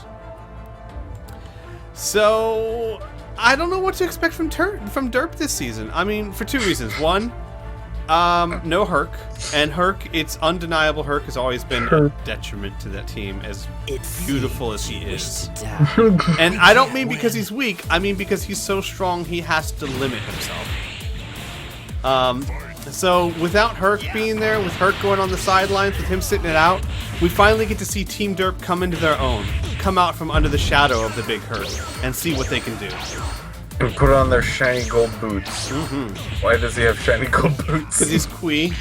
So I don't know what to expect from Derp this season. I mean, for 2 reasons. One, no Herc, and Herc, it's undeniable Herc has always been a detriment to that team, as beautiful as he is. And I don't mean because he's weak, I mean because he's so strong he has to limit himself. So without Herc being there, with Herc going on the sidelines, with him sitting it out, we finally get to see Team Derp come into their own, come out from under the shadow of the big Herc, and see what they can do. And put on their shiny gold boots. Why does he have shiny gold boots? Because he's Kui.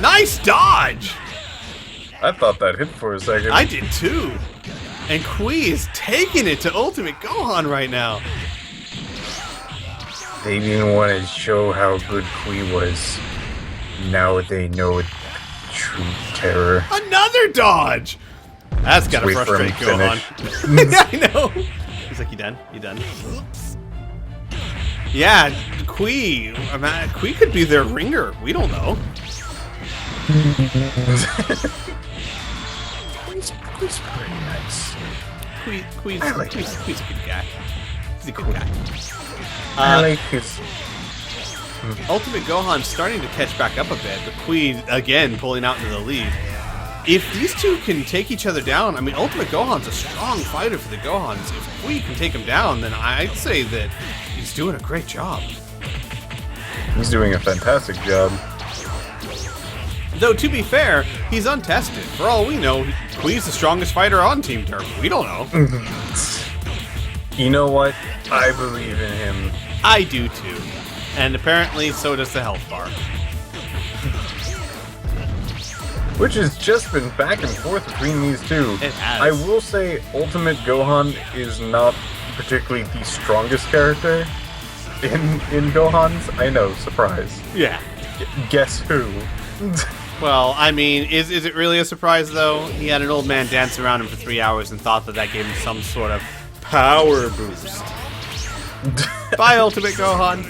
Nice dodge! I thought that hit for a second. I did too. And Kui is taking it to Ultimate Gohan right now. They didn't want to show how good Kui was. Now they know true terror. Another dodge! That's gotta Wait for him frustrate to Gohan. Yeah, I know. He's like, you done? You done? Yeah, Kui. Kui could be their ringer. We don't know. Kui's pretty nice. Kui's a good guy. He's a good guy. I like his... Ultimate Gohan's starting to catch back up a bit, but Kui, again, pulling out into the lead. If these two can take each other down, I mean, Ultimate Gohan's a strong fighter for the Gohans. If Kui can take him down, then I'd say that he's doing a great job. He's doing a fantastic job. Though, to be fair, he's untested. For all we know, Kui's the strongest fighter on Team Derp. We don't know. You know what? I believe in him. I do too. And apparently, so does the health bar. Which has just been back and forth between these two. It has. I will say Ultimate Gohan is not particularly the strongest character in Gohans. I know, surprise. Yeah. Guess who? Well, I mean, is it really a surprise, though? He had an old man dance around him for 3 hours and thought that gave him some sort of power boost. Bye, Ultimate Gohan.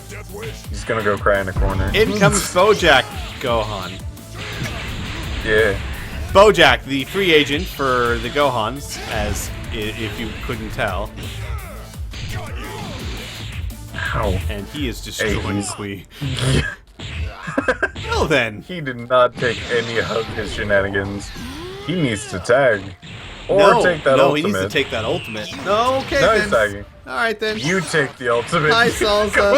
He's gonna go cry in a corner. In comes Bojack Gohan. Yeah. Bojack, the free agent for the Gohans, as if you couldn't tell. Ow. And he is destroying Kui. Yeah. Well then. He did not take any of his shenanigans. He needs to tag. Or take that ultimate. No, he needs to take that ultimate. No, okay no, then. he's tagging. Alright then. You take the ultimate. Hi, Salsa. Go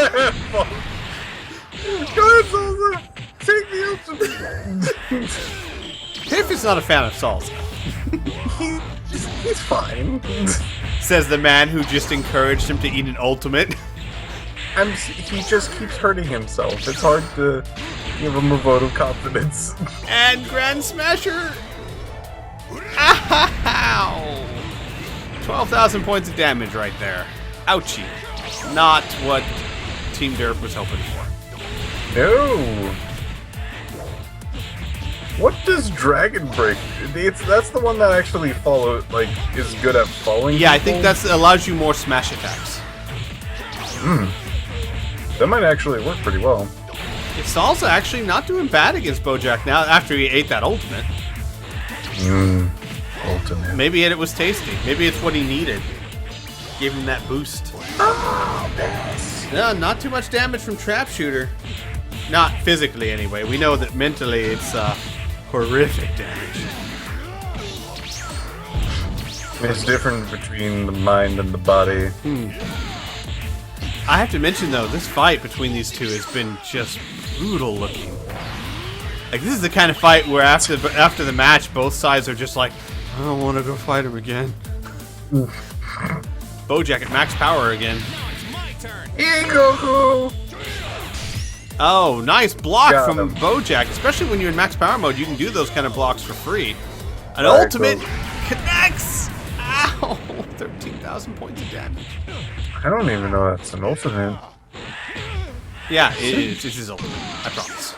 ahead, Salsa. Take the ultimate. Tiff is not a fan of salsa. He's fine. Says the man who just encouraged him to eat an ultimate. And he just keeps hurting himself. It's hard to give him a vote of confidence. And Grand Smasher. Ow! 12,000 points of damage right there. Ouchie. Not what Team Derp was hoping for. No. What does Dragon Break? That's the one that actually is good at following. Yeah, people? I think that allows you more smash attacks. That might actually work pretty well. It's also actually not doing bad against Bojack now after he ate that ultimate. Ultimate. Maybe it was tasty. Maybe it's what he needed. Gave him that boost. Oh, nice. No, not too much damage from Trap Shooter. Not physically, anyway. We know that mentally it's horrific damage. It's different between the mind and the body. I have to mention, though, this fight between these two has been just brutal looking. Like, this is the kind of fight where after the match, both sides are just like, I don't want to go fight him again. Bojack at max power again. Hey, Goku! Oh, nice block Got from him. Bojack. Especially when you're in max power mode, you can do those kind of blocks for free. An All right, ultimate cool. connects! Ow! 13,000 points of damage. I don't even know that's an ultimate. Yeah, it is. It's his ultimate. I promise.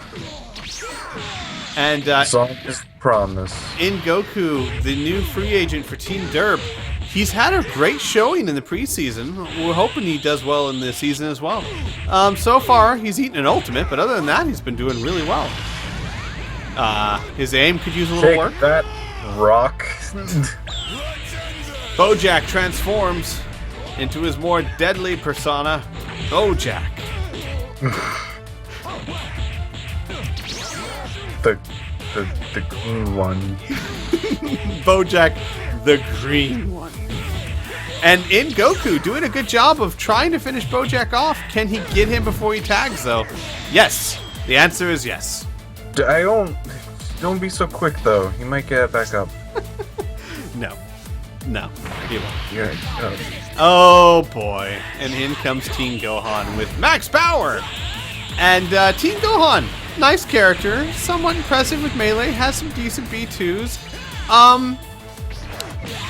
And Song is promise. in Goku, the new free agent for Team Derp, he's had a great showing in the preseason. We're hoping he does well in this season as well. So far, he's eaten an ultimate, but other than that, he's been doing really well. His aim could use a little Take work. that, rock. Bojack transforms into his more deadly persona, Bojack. The green one. Bojack, the green one. And in Goku, doing a good job of trying to finish Bojack off. Can he get him before he tags, though? Yes. The answer is yes. Don't be so quick, though. He might get back up. No. No. He won't. Yeah. Oh, boy. And in comes Teen Gohan with max power. And Teen Gohan, nice character. Somewhat impressive with melee. Has some decent B2s.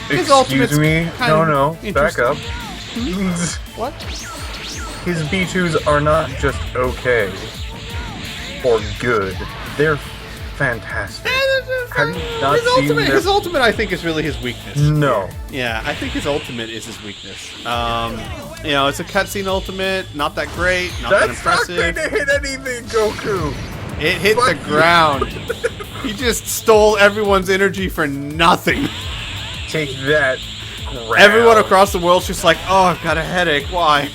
His Excuse me? No. Back up. What? His B2s are not just okay or good. They're fantastic. Have you not seen his ultimate, I think, is really his weakness. No. Yeah, I think his ultimate is his weakness. You know, it's a cutscene ultimate, not that great, not that impressive. That's not going to hit anything, Goku. It hit the ground. He just stole everyone's energy for nothing. Take that. Ground. Everyone across the world's just like, oh, I've got a headache. Why?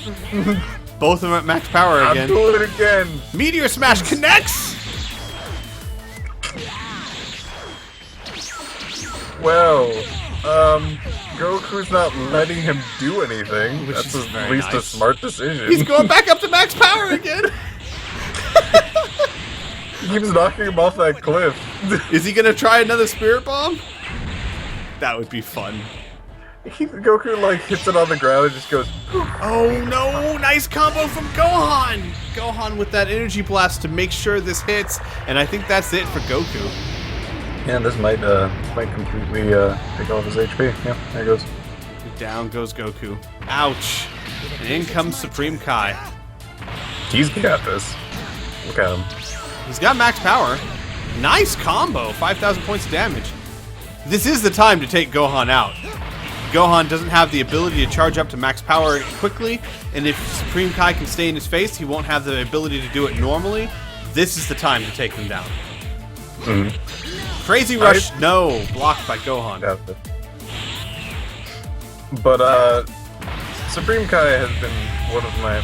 Both of them at max power again. I'm doing it again. Meteor Smash connects. Well, Goku's not letting him do anything. Which That's is at least nice. a smart decision. He's going back up to max power again. He keeps knocking him off that cliff. Is he gonna try another Spirit Bomb? That would be fun. Goku like hits it on the ground and just goes. Oh no! Nice combo from Gohan. Gohan with that energy blast to make sure this hits, and I think that's it for Goku. Yeah, this might completely take all of his HP. Yeah, there it goes. Down goes Goku. Ouch! And in comes Supreme Kai. He's got this. Look at him. He's got max power. Nice combo. 5,000 points of damage. This is the time to take Gohan out. Gohan doesn't have the ability to charge up to max power quickly, and if Supreme Kai can stay in his face, he won't have the ability to do it normally. This is the time to take him down. Crazy Rush, no. Blocked by Gohan. Yeah. But, Supreme Kai has been one of my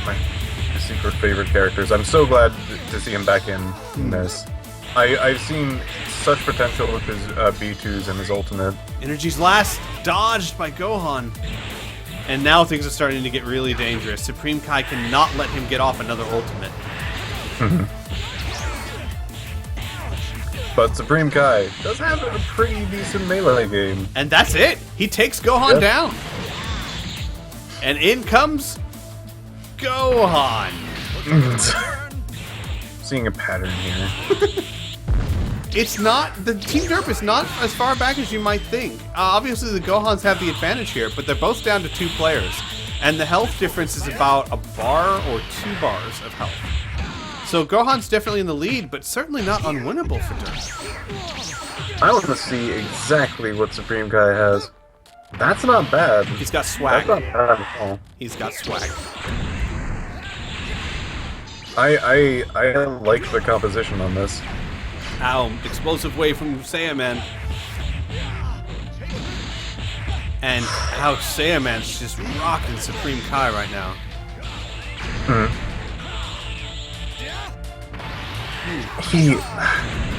secret favorite characters. I'm so glad to see him back in this. I've seen such potential with his B2s and his ultimate. Energy's last, dodged by Gohan. And now things are starting to get really dangerous. Supreme Kai cannot let him get off another ultimate. But Supreme Kai does have a pretty decent melee game. And that's it. He takes Gohan down. And in comes Gohan. Seeing a pattern here. It's not, the Team Derp is not as far back as you might think. Obviously the Gohans have the advantage here, but they're both down to 2 players. And the health difference is about a bar or 2 bars of health. So Gohan's definitely in the lead, but certainly not unwinnable for Derp. I want to see exactly what Supreme Kai has. That's not bad. He's got swag. That's not bad at all. He's got swag. I like the composition on this. Ow, explosive wave from Saiyaman. And ouch, Saiyaman's just rocking Supreme Kai right now.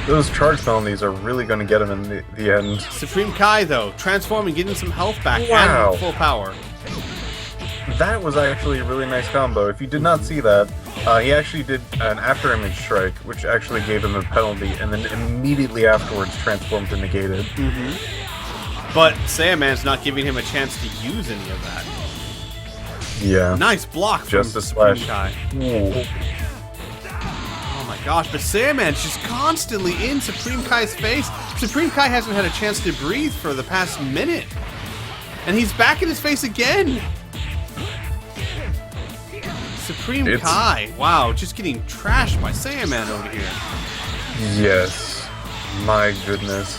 Those charge penalties are really going to get him in the end. Supreme Kai, though, transforming, getting some health back Wow. and full power. That was actually a really nice combo. If you did not see that, he actually did an after image strike, which actually gave him a penalty, and then immediately afterwards transformed to negate it. But Saiyaman's not giving him a chance to use any of that. Yeah. Nice block Just from a Supreme slash. Kai. Ooh. Oh my gosh, but Saiyaman's just constantly in Supreme Kai's face. Supreme Kai hasn't had a chance to breathe for the past minute. And he's back in his face again. Supreme Kai, wow, just getting trashed by Saiyaman over here. Yes. My goodness.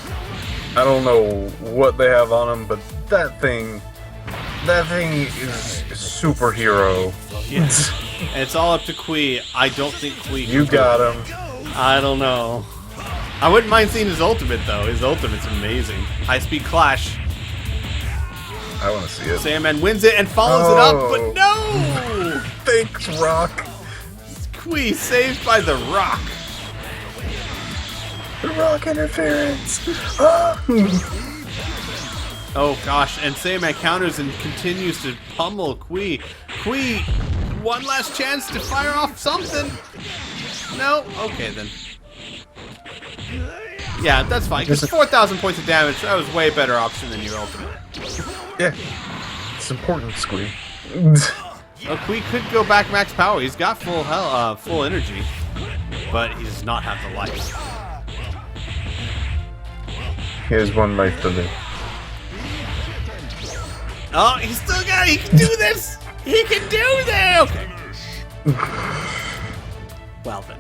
I don't know what they have on him, but that thing is superhero. Yes. And it's all up to Kui. I don't think Kui can You do got it. him. I don't know. I wouldn't mind seeing his ultimate, though. His ultimate's amazing. High-speed clash. I want to see it. Saiyaman wins it and follows it up, but no! Thanks, Rock. Kui saved by the Rock. The Rock interference. Oh gosh, and Saiyaman counters and continues to pummel Kui. Kui, one last chance to fire off something. No? Okay then. Yeah, that's fine. Because 4,000 points of damage, that was way better option than your ultimate. Yeah. It's important, Squee. Oh, Kui could go back max power. He's got full energy. But he does not have the life. He has one life to live. Oh, he's still got it. He can do this. He can do this. Okay. Well then.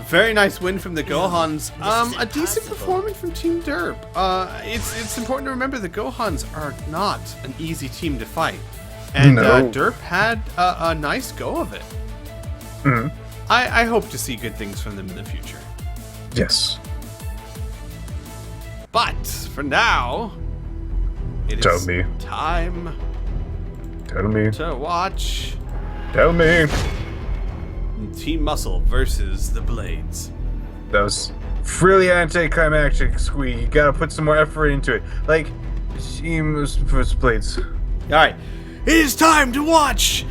Very nice win from the Gohans. A decent performance from Team Derp. It's important to remember the Gohans are not an easy team to fight. And Derp had a nice go of it. Mm-hmm. I hope to see good things from them in the future. Yes. But for now, it Tell is me. time Tell me. to watch Tell me. Team Muscle versus the Blades. That was really anticlimactic, Squee. You gotta put some more effort into it. Like, Team versus Blades. Alright, it is time to watch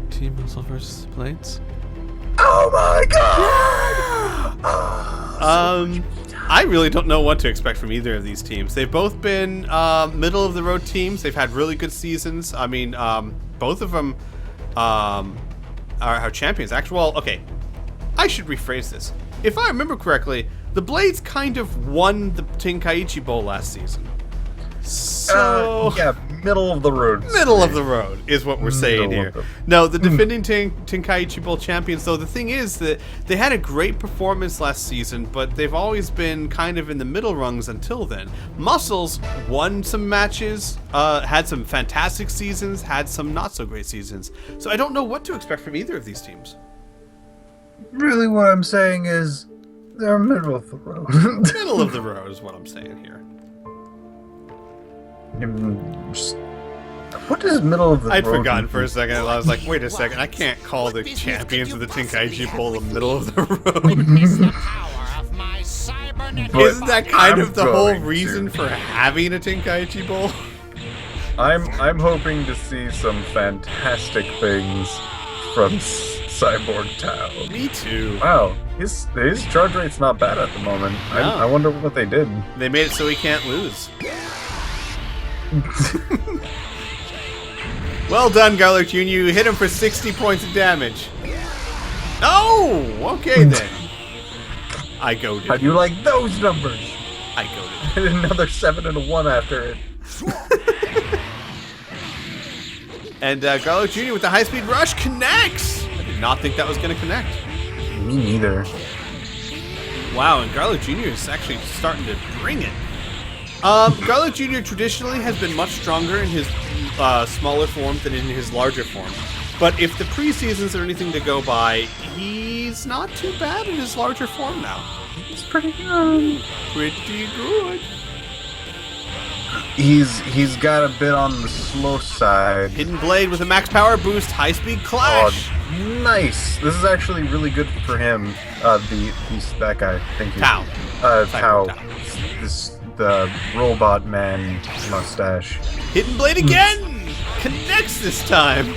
Team Muscle versus the Blades. Oh my god! I really don't know what to expect from either of these teams. They've both been middle of the road teams. They've had really good seasons. I mean, both of them are champions. Actually, well, okay. I should rephrase this. If I remember correctly, the Blades kind of won the Tenkaichi Bowl last season. So yeah, middle of the road. middle of the road is what we're saying Middle here. of the- No, the defending Tenkaichi Bowl champions, though, the thing is that they had a great performance last season, but they've always been kind of in the middle rungs until then. Muscles won some matches, had some fantastic seasons, had some not so great seasons. So I don't know what to expect from either of these teams. Really, what I'm saying is, they're middle of the road. Middle of the road is what I'm saying here. What is middle of the road? I'd forgotten for a second. I was like, wait a second, I can't call the champions of the Tenkaichi Bowl the middle of the road. But Isn't that kind I'm of the whole going reason to. for having a Tenkaichi Bowl? I'm hoping to see some fantastic things from Cyborg Tao. Me too. Wow, his charge rate's not bad at the moment. No. I wonder what they did. They made it so he can't lose. Well done, Garlic Jr. You hit him for 60 points of damage. Oh, okay then. I goaded. How do you like those numbers? I goaded. And another 7 and a 1 after it. And Garlic Jr. with the high-speed rush connects. I did not think that was going to connect. Me neither. Wow, and Garlic Jr. is actually starting to bring it. Garlic Jr. traditionally has been much stronger in his smaller form than in his larger form. But if the preseasons are anything to go by, he's not too bad in his larger form now. He's pretty good. Pretty good. He's got a bit on the slow side. Hidden Blade with a max power boost, high-speed clash. Oh, nice. This is actually really good for him. That guy. Thank you. Tao. Tao. Tao. The robot man mustache. Hidden Blade again! Connects this time.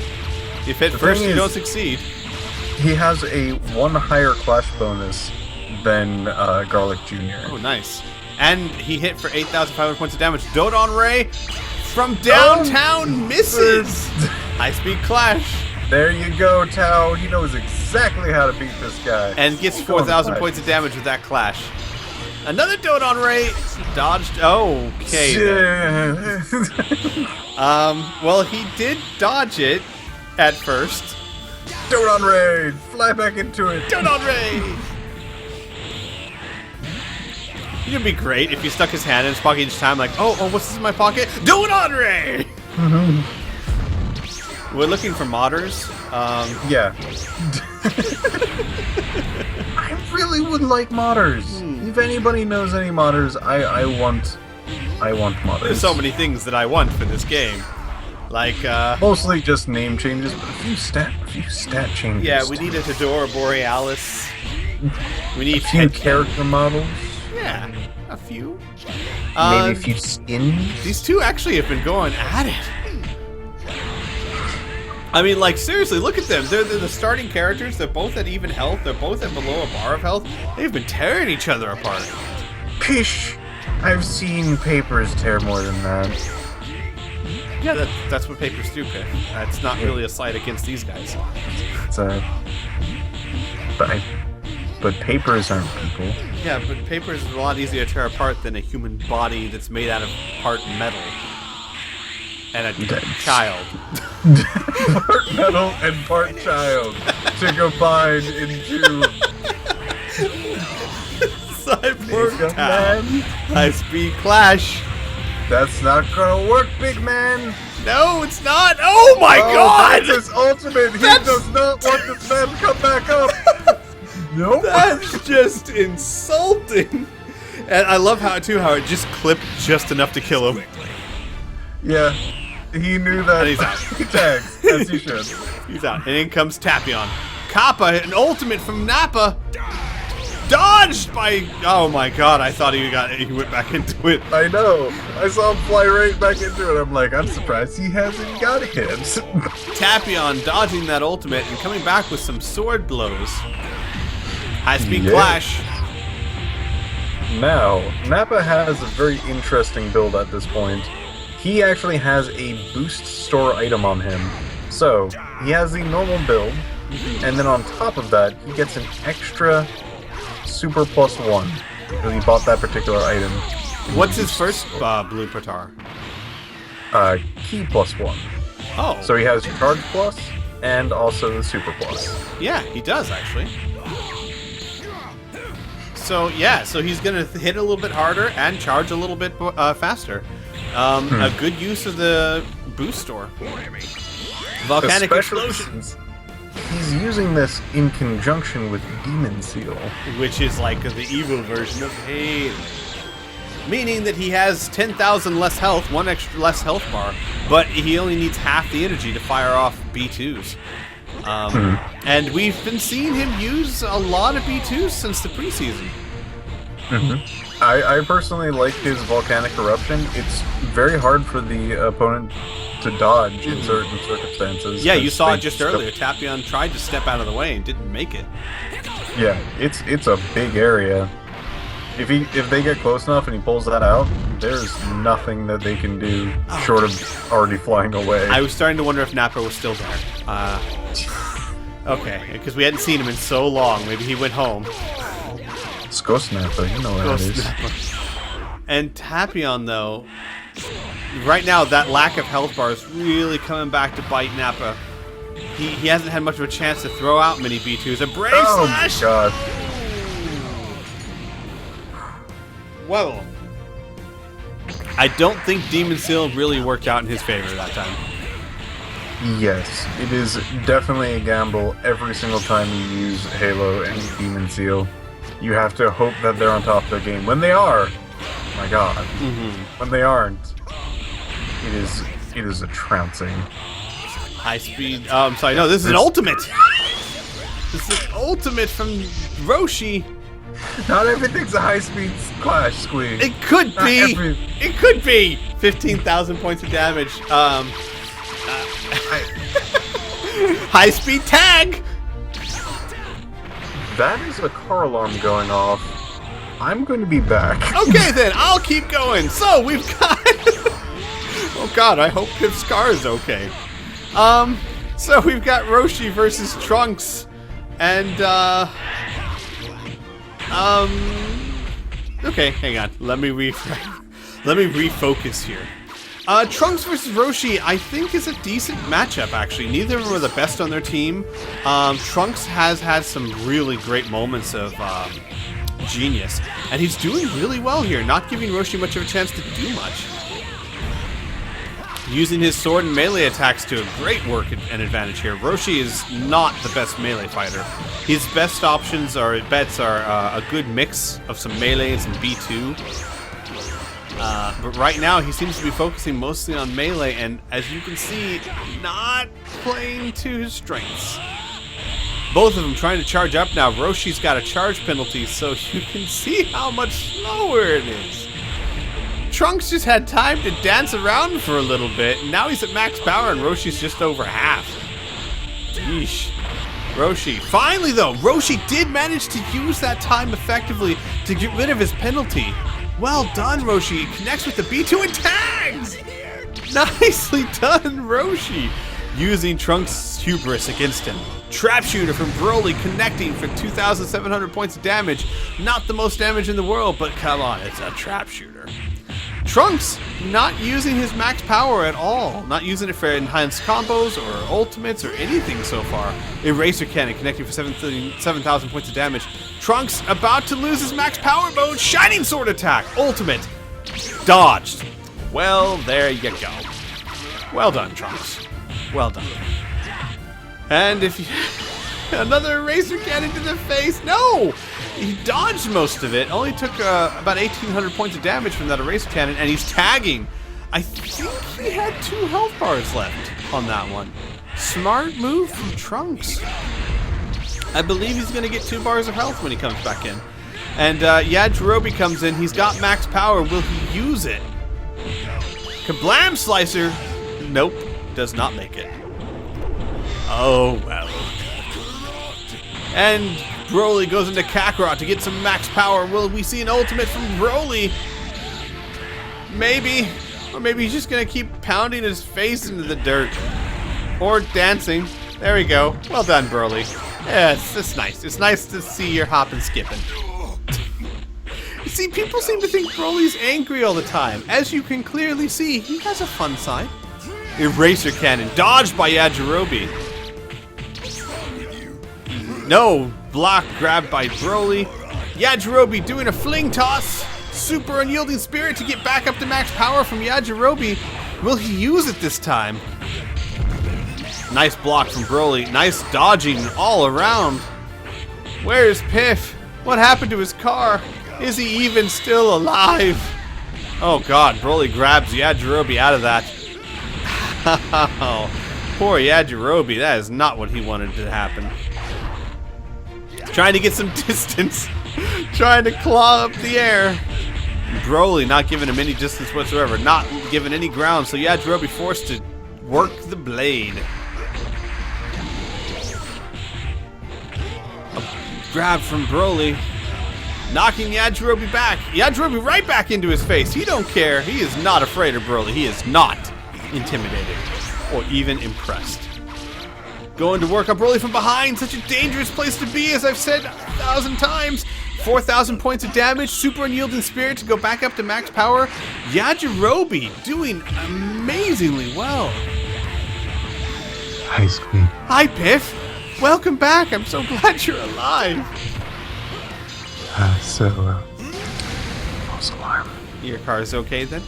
If at first thing you is- don't succeed. He has a 1 higher clash bonus than Garlic Jr. Oh, nice. And he hit for 8,500 points of damage. Dodon Ray from downtown misses. High-speed clash. There you go, Tao. He knows exactly how to beat this guy. And gets Go on, 4,000 Clash. points of damage with that clash. Another Dodon Ray dodged. Okay. then. Well, he did dodge it at first. Dodon Ray! Fly back into it! Dodon Ray! It'd be great if he stuck his hand in his pocket each time, like, oh, what's this in my pocket? Dodon Ray! We're looking for modders. Yeah. I really would like modders. If anybody knows any modders, I want modders. There's so many things that I want for this game. Like, Mostly just name changes, but a few stat changes. yeah, we need a Hedora Borealis. We need a few character models. Yeah, a few. Maybe a few skins? These two actually have been going at it. I mean, like, seriously, look at them. They're the starting characters. They're both at even health. They're both at below a bar of health. They've been tearing each other apart. Pish! I've seen papers tear more than that. Yeah, that's what papers do, Piff. That's not really a slight against these guys. But papers aren't people. Yeah, but papers is a lot easier to tear apart than a human body that's made out of part metal. And a child. Part metal and part child to combine into Cyborg Town. High-speed clash. That's not gonna work, big man. No, it's not. Oh my God! That's his ultimate. He does not want this man to come back up. Nope. That's just insulting. And I love how it just clipped just enough to kill him. Yeah, he knew that. And he's out. He tags, as he should. He's out. And in comes Tapion. Kappa, an ultimate from Nappa. Dodged by... Oh my God, I thought he went back into it. I know. I saw him fly right back into it. I'm like, I'm surprised he hasn't got hit. Tapion dodging that ultimate and coming back with some sword blows. High-speed clash. Now, Nappa has a very interesting build at this point. He actually has a boost store item on him. So, he has the normal build, and then on top of that, he gets an extra Super +1 because he bought that particular item. What's his first blue Patar? Key +1. Oh. So he has Charge Plus and also the Super Plus. Yeah, he does actually. So yeah, so he's gonna hit a little bit harder and charge a little bit faster. A good use of the boost store. Volcanic explosions. He's using this in conjunction with Demon Seal, which is like the evil version of Halo. Meaning that he has 10,000 less health, one extra less health bar, but he only needs half the energy to fire off B2s. And we've been seeing him use a lot of B2s since the preseason. I personally like his Volcanic Eruption. It's very hard for the opponent to dodge in certain circumstances. Yeah, you saw it just earlier. Tapion tried to step out of the way and didn't make it. Yeah, it's a big area. If they get close enough and he pulls that out, there's nothing that they can do short of already flying away. I was starting to wonder if Nappa was still there. Okay, because we hadn't seen him in so long. Maybe he went home. It's Ghost Nappa, you know what it is. And Tapion, though, right now that lack of health bar is really coming back to bite Nappa. He hasn't had much of a chance to throw out many B2s. A Brave Slash! Oh my God. Well, I don't think Demon Seal really worked out in his favor that time. Yes, it is definitely a gamble every single time you use Halo and Demon Seal. You have to hope that they're on top of their game. When they are, oh my God. When they aren't, it is a trouncing. High speed. I'm sorry. No, this is an ultimate. This is an ultimate from Roshi. Not everything's a high-speed clash, Squeak. It could be. It could be 15,000 points of damage. High-speed tag. That is a car alarm going off. I'm going to be back. Okay, then I'll keep going. So we've got. Oh God, I hope Pip's car is okay. So we've got Roshi versus Trunks, and okay, hang on. Let me refocus here. Trunks versus Roshi, I think, is a decent matchup, actually. Neither of them are the best on their team. Trunks has had some really great moments of genius, and he's doing really well here, not giving Roshi much of a chance to do much. Using his sword and melee attacks to a great work and advantage here. Roshi is not the best melee fighter. His best options or bets are a good mix of some melee and some B2. But right now he seems to be focusing mostly on melee, and as you can see, not playing to his strengths. Both of them trying to charge up now. Roshi's got a charge penalty, so you can see how much slower it is. Trunks just had time to dance around for a little bit, and now he's at max power, and Roshi's just over half. Yeesh. Roshi. Finally, though, Roshi did manage to use that time effectively to get rid of his penalty. Well done, Roshi. He connects with the B2 and tags! Nicely done, Roshi. Using Trunks' hubris against him. Trap shooter from Broly connecting for 2,700 points of damage. Not the most damage in the world, but come on, it's a trap shooter. Trunks not using his max power at all. Not using it for enhanced combos or ultimates or anything so far. Eraser Cannon connecting for 7,000 points of damage. Trunks about to lose his max power mode. Shining Sword attack. Ultimate. Dodged. Well, there you go. Well done, Trunks. Well done. And if you... Another Eraser Cannon to the face. No! He dodged most of it. Only took about 1,800 points of damage from that Eraser Cannon, and he's tagging. I think he had 2 health bars left on that one. Smart move from Trunks. I believe he's going to get 2 bars of health when he comes back in. And Yajirobe comes in. He's got max power. Will he use it? Kablam Slicer. Nope. Does not make it. Oh, well. And Broly goes into Kakarot to get some max power. Will we see an ultimate from Broly? Maybe. Or maybe he's just going to keep pounding his face into the dirt. Or dancing. There we go. Well done, Broly. Yeah, it's nice. It's nice to see you're hopping skipping. You see, people seem to think Broly's angry all the time. As you can clearly see, he has a fun side. Eraser Cannon. Dodged by Yajirobe. No, block grabbed by Broly. Yajirobe doing a fling toss. Super unyielding spirit to get back up to max power from Yajirobe. Will he use it this time? Nice block from Broly. Nice dodging all around. Where's Piff? What happened to his car? Is he even still alive? Oh god, Broly grabs Yajirobe out of that. Oh, poor Yajirobe. That is not what he wanted to happen. Trying to get some distance. Trying to claw up the air. Broly not giving him any distance whatsoever. Not giving any ground. So Yajirobe forced to work the blade. A grab from Broly. Knocking Yajirobe back. Yajirobe right back into his face. He don't care. He is not afraid of Broly. He is not intimidated or even impressed. Going to work on Broly from behind. Such a dangerous place to be, as I've said 1,000 times. 4,000 points of damage. Super unyielding spirit to go back up to max power. Yajirobe doing amazingly well. Hi, Squeak. Hi, Piff. Welcome back. I'm so glad you're alive. False alarm. Your car is okay then?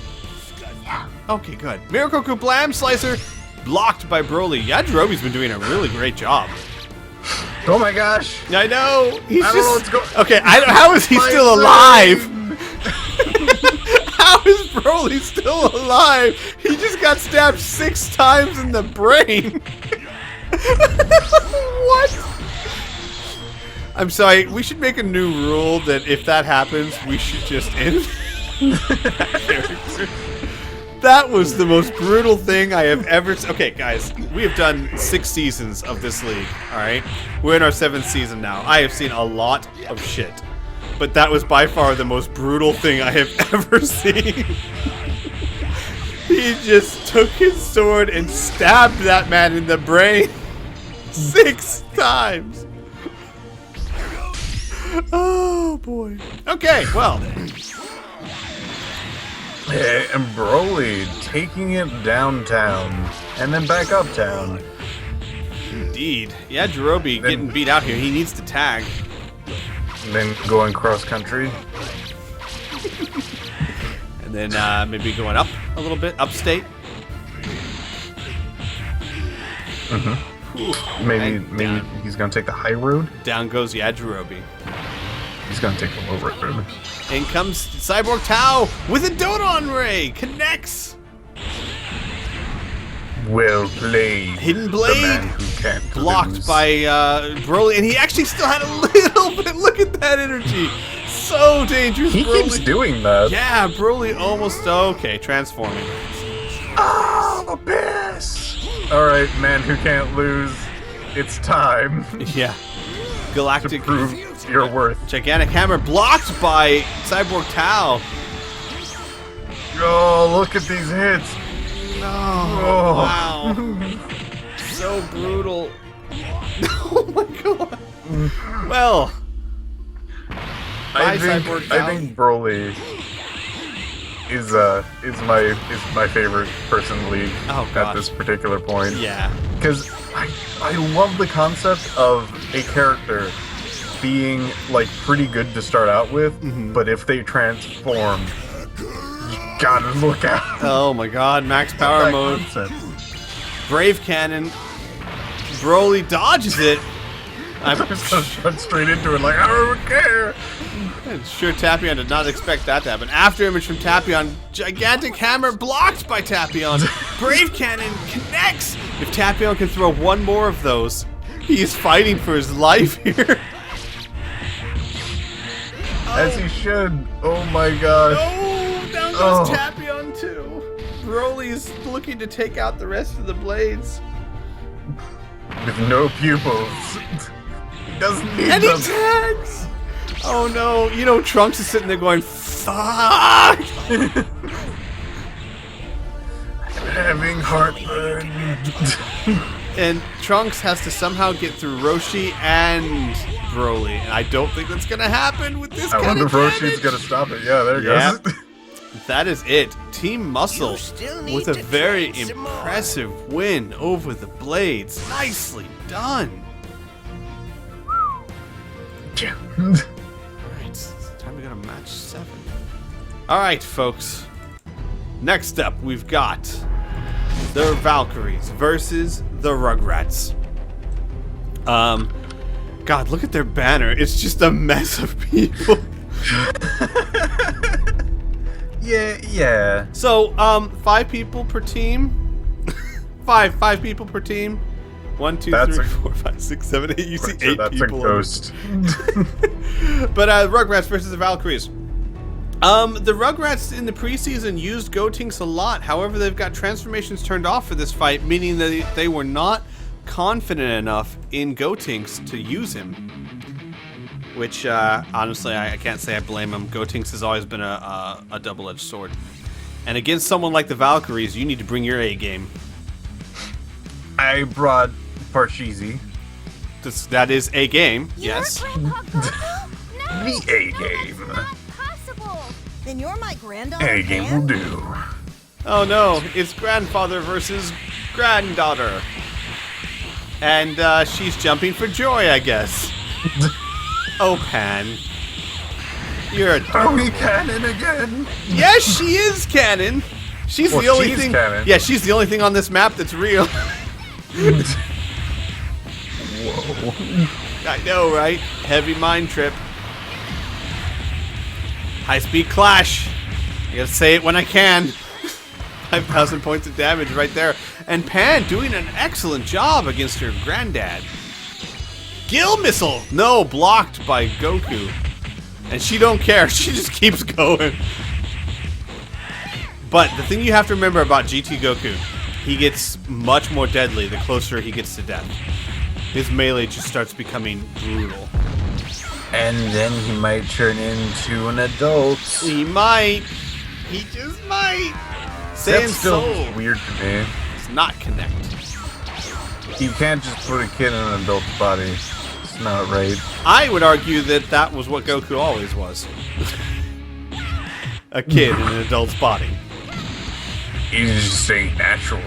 Yeah. Okay, good. Miracle Kablam Slicer blocked by Broly. Yajirobe's been doing a really great job. Oh my gosh! I know. He's I don't know what's going. Okay, how is he still alive? How is Broly still alive? He just got stabbed 6 times in the brain. What? I'm sorry, we should make a new rule that if that happens, we should just end that character. That was the most brutal thing I have ever... Okay, guys, we have done 6 seasons of this league, alright? We're in our 7th season now. I have seen a lot of shit. But that was by far the most brutal thing I have ever seen. He just took his sword and stabbed that man in the brain 6 times. Oh, boy. Okay, well... And Broly taking it downtown and then back uptown. Indeed. Yajirobe getting beat out here. He needs to tag. And then going cross country. And then maybe going up a little bit, upstate. Mm-hmm. Maybe he's gonna take the high road. Down goes Yajirobe. He's gonna take the low road. In comes Cyborg Tao with a Dodon Ray. Connects. Well played. Hidden Blade. The man who can't blocked lose. by Broly, and he actually still had a little bit. Look at that energy. So dangerous, He Broly. keeps doing that. Yeah, Broly almost... Okay, transforming. Oh, Buus! Alright, man who can't lose. It's time Yeah. to Galactic... prove your worth. Gigantic Hammer blocked by Cyborg Tao. Oh, look at these hits. Oh, wow. So brutal. Oh my god. Well... I Cyborg Tao. think Broly is my favorite person in the league Oh, at gosh. this particular point. Yeah. Because I love the concept of a character being like pretty good to start out with, but if they transform, you gotta look out. Oh my god, max power That mode. concept. Brave Cannon. Broly dodges it. I'm Just gonna run straight into it like I don't care. sure Tapion did not expect that to happen. After image from Tapion, gigantic hammer blocked by Tapion. Brave Cannon connects. If Tapion can throw one more of those, he is fighting for his life here. As he should. Oh my gosh. Oh, down goes Oh. Tapion too. Broly is looking to take out the rest of the blades. With no pupils. He doesn't need And he them. tags! Oh no, you know Trunks is sitting there going, fuck! Having heartburn. And Trunks has to somehow get through Roshi and Broly. And I don't think that's gonna happen with this I kind wonder of if Roshi's damage. gonna stop it. Yeah, there it Yep. goes. That is it. Team Muscle You still need with a to very train some more. impressive win over the Blades. Nicely done. Alright, it's time to go to match 7. Alright, folks. Next up, we've got the Valkyries versus the Rugrats. God, look at their banner. It's just a mess of people. Yeah. So, 5 people per team. five people per team. 1, 2, That's 3, a- 4, 5, 6, 7, 8. You see Pretty sure 8 that's people. a ghost. But Rugrats versus the Valkyries. The Rugrats in the preseason used Gotenks a lot. However, they've got transformations turned off for this fight, meaning that they were not confident enough in Gotenks to use him. Which, honestly, I can't say I blame him. Gotenks has always been a double-edged sword. And against someone like the Valkyries, you need to bring your A game. I brought Parcheesi. That is a game, You're yes. Grandpa Goku? No, The A game. that's not possible. Then you're my granddaughter. A game will Anne? do. Oh no, it's grandfather versus granddaughter. And she's jumping for joy, I guess. Oh, Pan. You're a... Are we canon again? Yes, she is canon. She's Well, the only she's thing... canon. Yeah, she's the only thing on this map that's real. Whoa. I know, right? Heavy mind trip. High-speed clash. I gotta say it when I can. 5,000 points of damage right there. And Pan doing an excellent job against her granddad. Gill missile! No, blocked by Goku. And she don't care. She just keeps going. But the thing you have to remember about GT Goku, he gets much more deadly the closer he gets to death. His melee just starts becoming brutal. And then he might turn into an adult. He might. He just might. That's Saiyan still Soul weird to me. does not connect. You can't just put a kid in an adult's body. It's not right. I would argue that that was what Goku always was. A kid in an adult's body. It just ain't natural.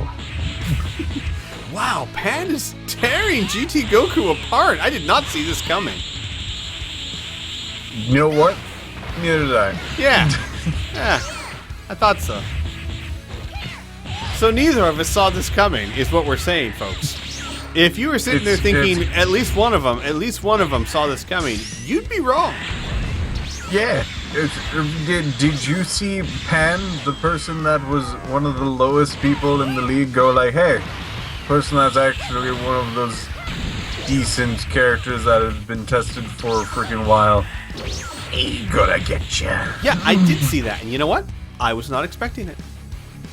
Wow, Pan is tearing GT Goku apart. I did not see this coming. You know what? Neither did I. Yeah. Yeah. I thought so. So neither of us saw this coming, is what we're saying, folks. If you were sitting there thinking at least one of them saw this coming, you'd be wrong. Yeah. Did you see Pan, the person that was one of the lowest people in the league, go like, hey, person that's actually one of those decent characters that have been tested for a freaking while. He gonna get ya. Yeah, I did see that, and you know what? I was not expecting it.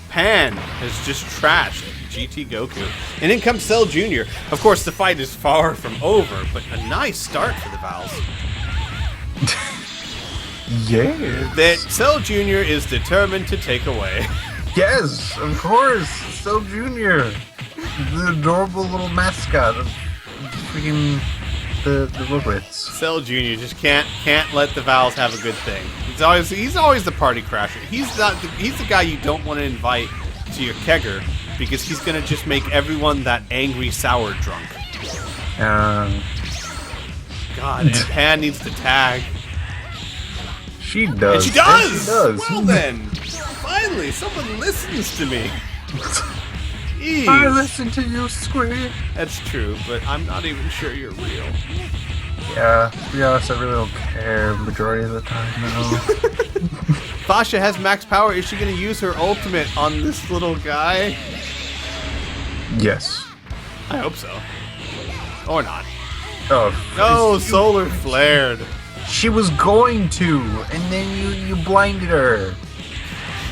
Pan has just trashed GT Goku. And in comes Cell Jr. Of course, the fight is far from over, but a nice start for the Vals. Yes. That Cell Jr. is determined to take away. Yes, of course. Cell Jr. The adorable little mascot of freaking the Rugrats. Cell Jr. just can't let the Vals have a good thing. He's always the party crasher. He's the guy you don't want to invite to your kegger because he's gonna just make everyone that angry sour drunk. God, and Pan needs to tag. She does. And she does! And she does. Well then, finally, someone listens to me. Jeez. I listen to you, Squid. That's true, but I'm not even sure you're real. Yeah, to be honest, I really don't care majority of the time now. Fasha has max power. Is she going to use her ultimate on this little guy? Yes. I hope so. Or not. Oh. No, solar flared. She was going to, and then you blinded her.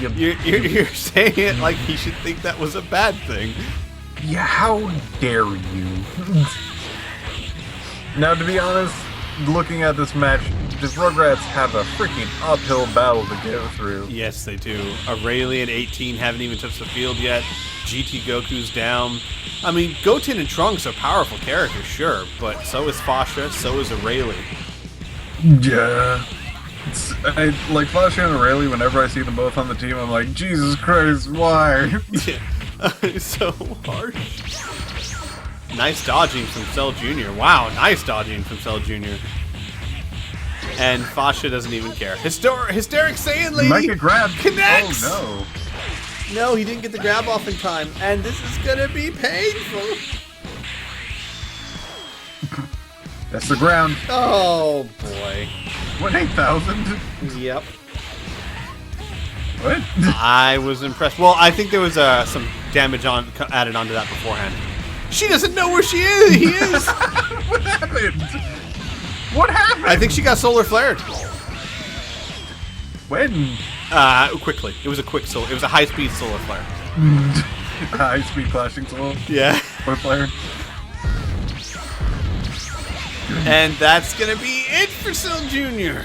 You're saying it like he should think that was a bad thing. Yeah, how dare you? Now, to be honest, looking at this match, the Rugrats have a freaking uphill battle to go through. Yes, they do. Aurelia and 18 haven't even touched the field yet. GT Goku's down. I mean, Goten and Trunks are powerful characters, sure, but so is Fasha, so is Aurelia. Yeah. Like Fasha and Aurelia, whenever I see them both on the team, I'm like, Jesus Christ, why? Yeah. So harsh. Nice dodging from Cell Jr. Wow, nice dodging from Cell Jr. And Fasha doesn't even care. Hysteric Saiyan lady! Might get grabbed. Connects! Oh no. No, he didn't get the grab off in time, and this is gonna be painful. That's the ground. Oh boy. 8,000? Yep. What? I was impressed. Well, I think there was some damage added onto that beforehand. She doesn't know where she is. He is. What happened? What happened? I think she got solar flared. When? Quickly. It was a quick solar. It was a high-speed solar flare. High-speed clashing solar. Yeah. Solar flare. And that's gonna be it for Cell Jr.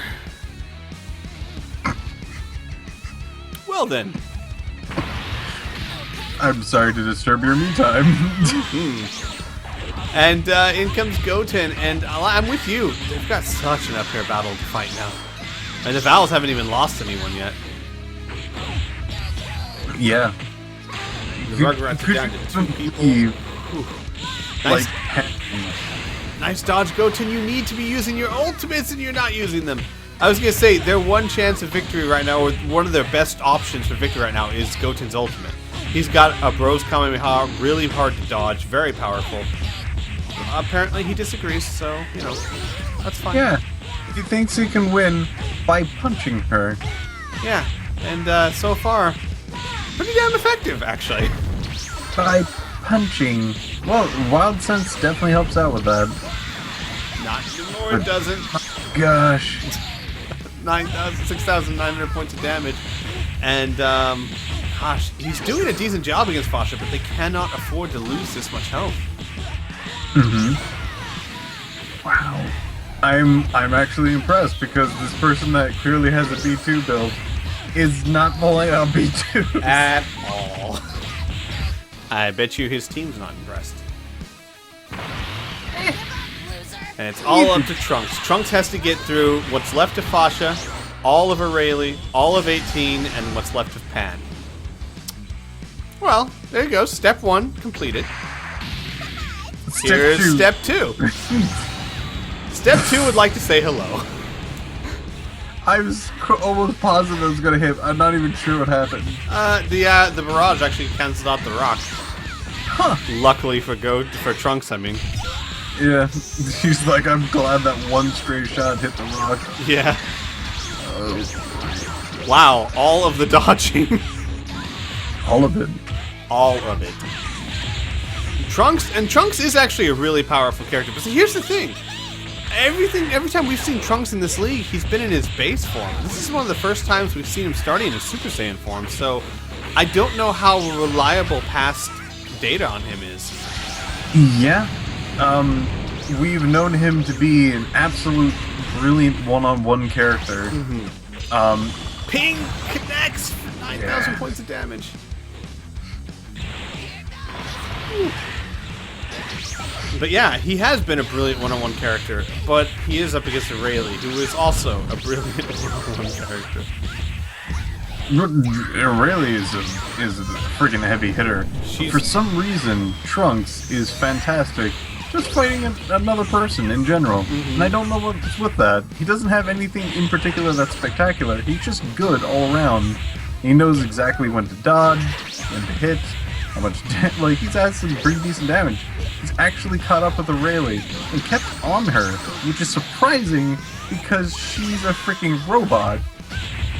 Well then. I'm sorry to disturb your me time. And in comes Goten, and I'm with you. They've got such an uphill battle to fight now. And the Vals haven't even lost anyone yet. Yeah. The Rugrats are down to 2 people. Ooh. Nice. Nice dodge, Goten. You need to be using your ultimates, and you're not using them. I was going to say, their one chance of victory right now, or one of their best options for victory right now, is Goten's ultimate. He's got a Bros Kamehameha, really hard to dodge, very powerful. Apparently he disagrees, so, you know, that's fine. Yeah, he thinks he can win by punching her. Yeah, and so far, pretty damn effective, actually. By punching. Well, Wild Sense definitely helps out with that. Not anymore, it doesn't. Gosh. 6,900 points of damage. And, gosh, he's doing a decent job against Fasha, but they cannot afford to lose this much health. Wow. I'm actually impressed because this person that clearly has a B2 build is not pulling out B2 at all. I bet you his team's not impressed. And it's all up to Trunks. Trunks has to get through what's left of Fasha, all of Aurelia, all of 18, and what's left of Pan. Well, there you go. Step 1 completed. Here's step 2. Step 2 would like to say hello. I was almost positive it was gonna hit. I'm not even sure what happened. The barrage actually cancels out the rock. Huh. Luckily for Trunks, I mean. Yeah, she's like, I'm glad that one stray shot hit the rock. Yeah. Wow, all of the dodging. All of it. All of it. Trunks is actually a really powerful character. But see, here's the thing. Every time we've seen Trunks in this league, he's been in his base form. This is one of the first times we've seen him starting in his Super Saiyan form, so I don't know how reliable past data on him is. Yeah. We've known him to be an absolute brilliant one-on-one character. Ping connects for 9,000 points of damage. But yeah, he has been a brilliant one-on-one character, but he is up against a Rayleigh, who is also a brilliant one-on-one character. Rayleigh is a freaking heavy hitter. For some reason, Trunks is fantastic just fighting another person in general. And I don't know what's with that. He doesn't have anything in particular that's spectacular. He's just good all around. He knows exactly when to dodge, when to hit, how much like he's had some pretty decent damage. He's actually caught up with the Rayleigh and kept on her, which is surprising because she's a freaking robot.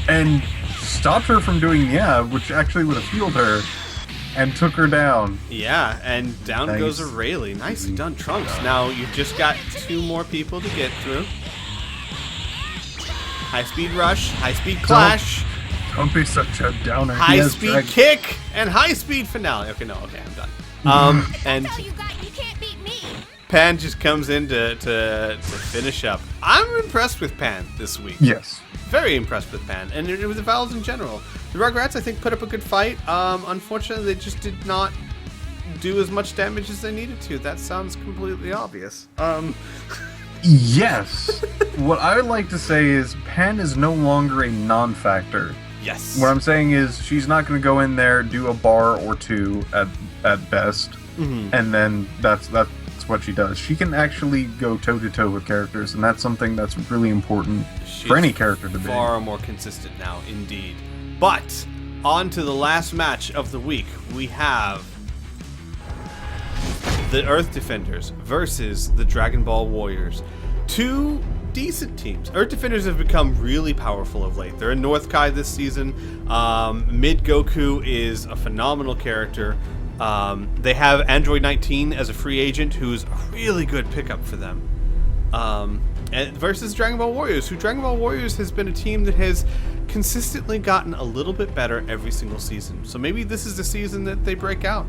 And stopped her from doing which actually would have healed her, and took her down. Yeah, and down goes a Rayleigh. Nicely done, Trunks. Now you've just got 2 more people to get through. High speed rush, high speed clash. Don't be such a downer. High speed kick and high speed finale. Okay, I'm done. And You can't beat me. Pan just comes in to finish up. I'm impressed with Pan this week. Yes. Very impressed with Pan, and with the Vowels in general. The Rugrats, I think, put up a good fight. Unfortunately, they just did not do as much damage as they needed to. That sounds completely obvious. Yes. What I would like to say is Pan is no longer a non-factor. Yes. What I'm saying is she's not going to go in there, do a bar or 2 at best, and then that's what she does. She can actually go toe-to-toe with characters, and that's something that's really important for any character to be. Far more consistent now, indeed. But, on to the last match of the week. We have the Earth Defenders versus the Dragon Ball Warriors. 2 decent teams. Earth Defenders have become really powerful of late. They're in North Kai this season. Mid Goku is a phenomenal character. They have Android 19 as a free agent, who's a really good pickup for them. And versus Dragon Ball Warriors, who Dragon Ball Warriors has been a team that has consistently gotten a little bit better every single season. So maybe this is the season that they break out.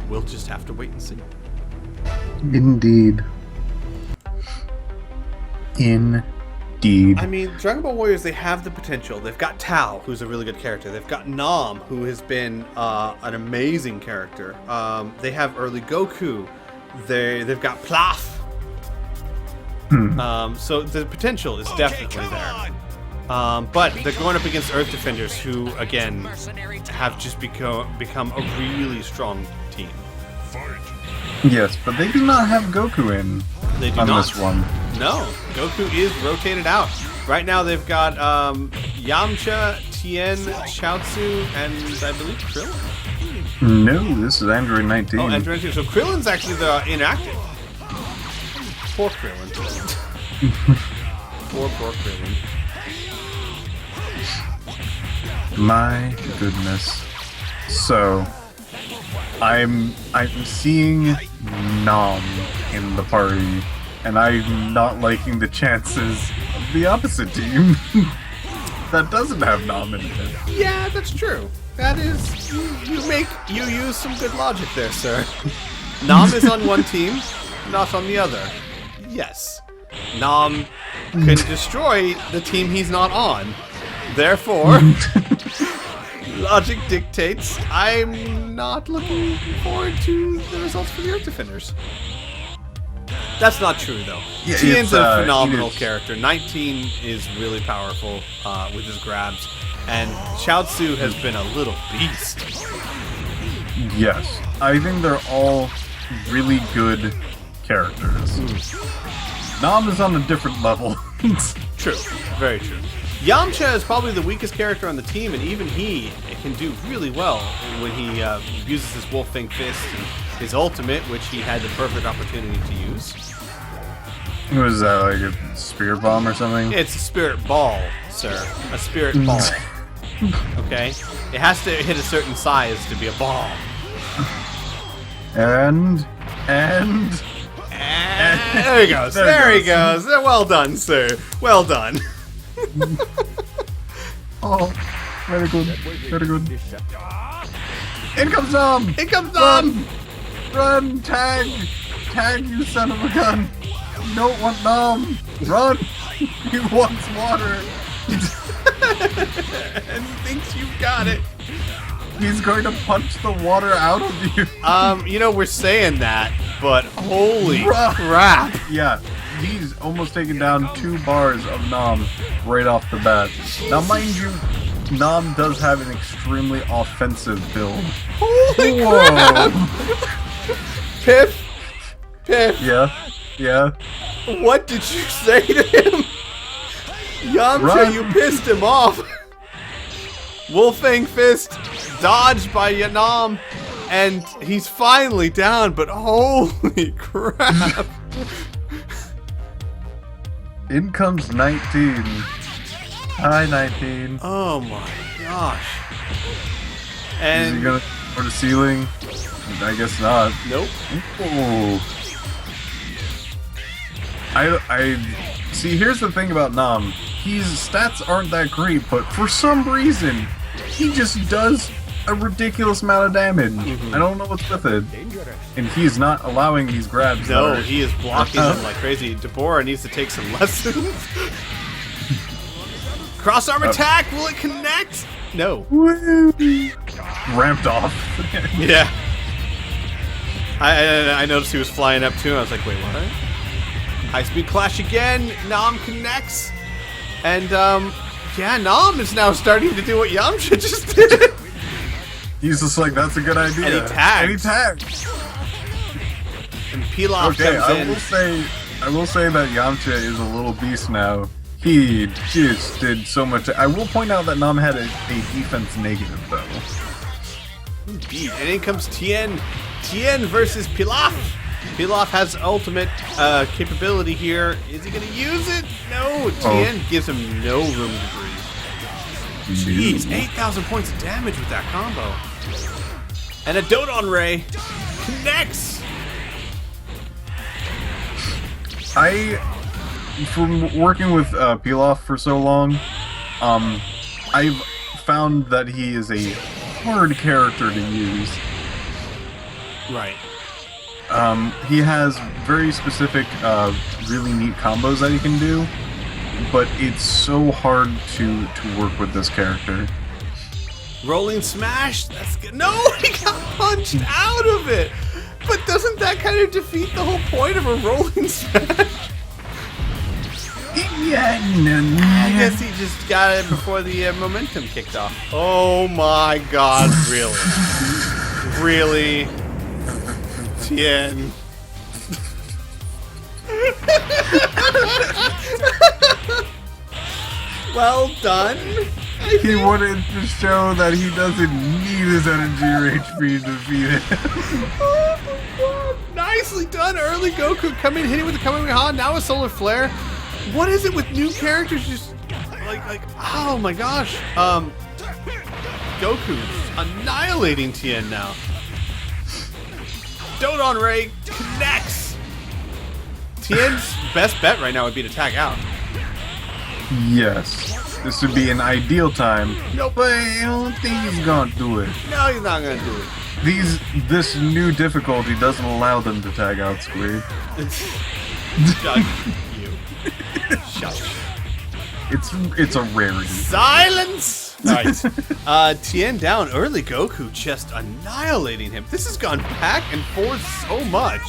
We'll just have to wait and see. Indeed. I mean, Dragon Ball Warriors, they have the potential. They've got Tao, who's a really good character. They've got Nam, who has been an amazing character. They have early Goku. They've got Plaf. So the potential is definitely there. But they're going up against Earth Defenders, who, again, have just become a really strong team. Yes, but they do not have Goku in this one. No, Goku is rotated out. Right now they've got Yamcha, Tien, Chaozu, and I believe Krillin? No, this is Android 19. Oh, Android 19. So Krillin's actually the inactive. Poor Krillin. Poor Krillin. My goodness. So, I'm seeing Nam in the party, and I'm not liking the chances of the opposite team that doesn't have Nam in it. Yeah, that's true. That is, you use some good logic there, sir. Nam is on one team, not on the other. Yes, Nam can destroy the team he's not on. Therefore, logic dictates I'm not looking forward to the results for the Earth Defenders. That's not true, though. Yeah, Tien's a phenomenal character. 19 is really powerful with his grabs. And Chaozu has been a little beast. Yes. I think they're all really good characters. Nam is on a different level. True. Very true. Yamcha is probably the weakest character on the team, and even he can do really well when he uses his Wolf Fang Fist and his ultimate, which he had the perfect opportunity to use. Was that like a spirit bomb or something? It's a spirit ball, sir. A spirit ball. Okay? It has to hit a certain size to be a ball. And there he goes. There he goes. Well done, sir. Well done. Oh, very good. Very good. In comes Nom! Here comes Nom! Run! Tag! Tag, you son of a gun! You don't want Nom! Run! He wants water! And he thinks you've got it. He's going to punch the water out of you. You know, we're saying that, but holy Bruh. crap. Yeah, he's almost taken down 2 bars of Nom right off the bat. Now, mind you, Nom does have an extremely offensive build. Holy Whoa! crap. Piff, Yeah. what did you say to him? Yamcha, Run. you pissed him off. Wolfang Fist dodged by Yanam, and he's finally down, but holy crap. In comes 19. Hi, 19. Oh my gosh. Is And he gonna go to the ceiling? I guess not. nope. Ooh. I see. Here's the thing about Nom. His stats aren't that great, but for some reason, he just does a ridiculous amount of damage. I don't know what's with it. And he's not allowing these grabs. No, that are- he is blocking him like crazy. Deborah needs to take some lessons. Cross arm attack. Will it connect? No. Woo. Ramped off. Yeah. I noticed he was flying up too. And I was like, wait, what? High speed clash again. Nom connects, and yeah, Nom is now starting to do what Yamcha just did. He's just like, that's a good idea. And he tags. And he tags. And Pilaf Okay, comes in. I will say that Yamcha is a little beast now. He just did so much. I will point out that Nom had a defense negative though. Indeed. And in comes Tien. Tien versus Pilaf. Pilaf has ultimate capability here. Is he going to use it? No. Tien gives him no room to breathe. Jeez, 8,000 points of damage with that combo. And a Dodon Ray connects. From working with Pilaf for so long, I've found that he is a hard character to use. Right. He has very specific, really neat combos that he can do, but it's so hard to work with this character. Rolling smash. That's good. No, he got punched out of it. But doesn't that kind of defeat the whole point of a rolling smash? Yeah, I guess he just got it before the momentum kicked off. Oh my god, really? Really? Tien. Well done. He wanted to show that he doesn't need his energy or HP to defeat it. Oh my god. Nicely done, early Goku. Coming, hitting with the Kamehameha. Now a solar flare. What is it with new characters? Just like, oh my gosh. Goku's annihilating Tien now. Dodon Ray connects. Tien's best bet right now would be to tag out. Yes, this would be an ideal time. Nope. But I don't think he's gonna do it. No, he's not gonna do it. This new difficulty doesn't allow them to tag out Squid. Shut you. Shut. It's a rarity. Silence! Alright. Tien down. Early Goku just annihilating him. This has gone back and forth so much.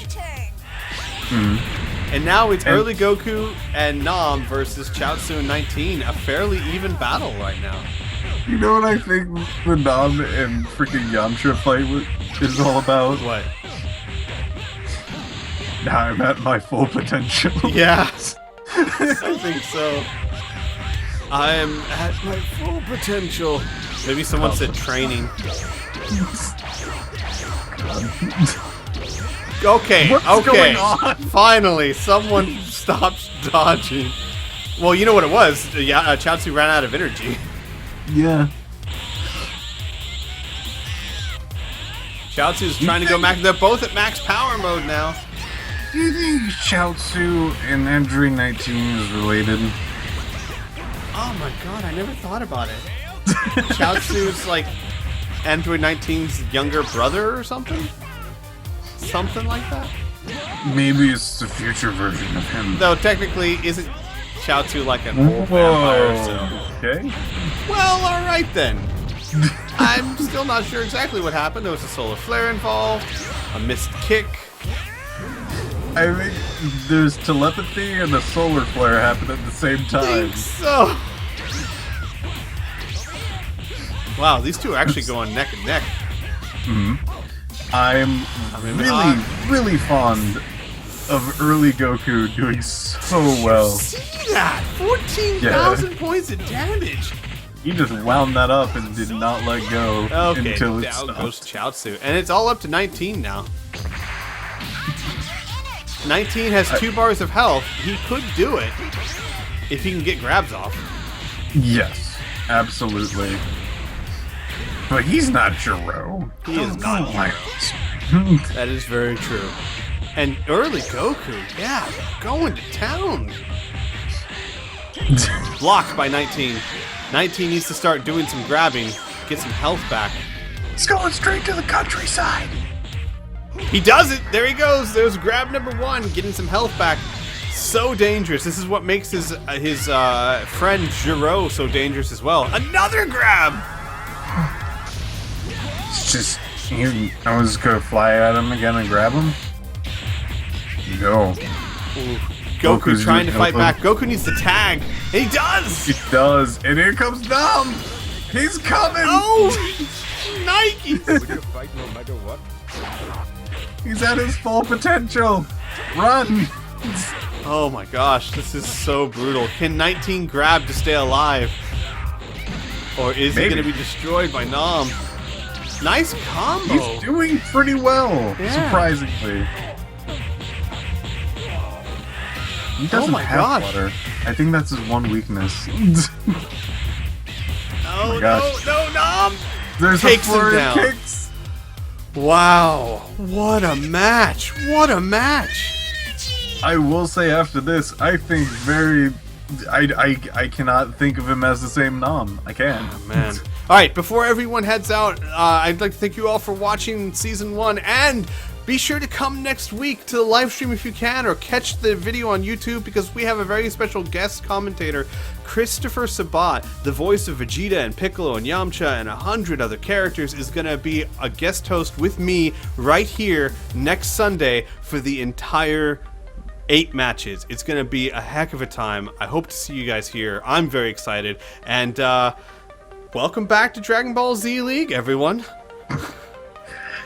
And now it's early Goku and Nom versus Chaozu and 19. A fairly even battle right now. You know what I think the Nom and freaking Yamcha fight is all about? What? Now I'm at my full potential. Yeah. I think so. I am at my full potential. Maybe someone said training. Okay, What's okay. going on? Finally, someone stopped dodging. Well, you know what it was. Yeah, Chaozu ran out of energy. Yeah. Chaozu's trying to go max. They're both at max power mode now. Do you think Chaozu and Android 19 is related? Oh my god, I never thought about it. Chaozu's like Android 19's younger brother or something? Something like that? Maybe it's the future version of him. Though technically, isn't Chaozu like an old vampire? So. Okay. Well, alright then. I'm still not sure exactly what happened. There was a solar flare involved, a missed kick. I think there's telepathy and a solar flare happen at the same I time. think so. Wow, these two are actually going neck and neck. I'm really fond of early Goku doing so well. See that? 14,000 points of damage. He just wound that up and did not let go Okay, until it down stopped. goes Chaozu. And it's all up to 19 now. 19 has 2 bars of health. He could do it if he can get grabs off. Yes, absolutely. But he's not Jiro. He is not Jiro. That is very true. And early Goku, yeah, going to town. Blocked by 19. 19 needs to start doing some grabbing, get some health back. He's going straight to the countryside. He does it! There he goes! There's grab number 1, getting some health back. So dangerous. This is what makes his friend Jiro so dangerous as well. Another grab! It's just, I was gonna fly at him again and grab him. No. Ooh. Goku Goku's trying to gonna fight help back. Goku needs to tag. And he does! He does, and here comes Dom! He's coming! Oh! Nike! Fight no matter what. He's at his full potential! Run! Oh my gosh, this is so brutal. Can 19 grab to stay alive? Or is he going to be destroyed by Nam? Nice combo! He's doing pretty well, Yeah. surprisingly. He doesn't my have gosh. water. I think that's his one weakness. Oh, my gosh. no, Nam! There's Takes a him flurry of down. kicks. Wow, what a match! What a match! I will say after this, I think I cannot think of him as the same Nam. I can't. Oh, man. Alright, before everyone heads out, I'd like to thank you all for watching Season 1, and be sure to come next week to the live stream if you can, or catch the video on YouTube, because we have a very special guest commentator, Christopher Sabat, the voice of Vegeta and Piccolo and Yamcha and 100 other characters, is going to be a guest host with me right here next Sunday for the entire 8 matches. It's going to be a heck of a time. I hope to see you guys here. I'm very excited. And welcome back to Dragon Ball Z League, everyone.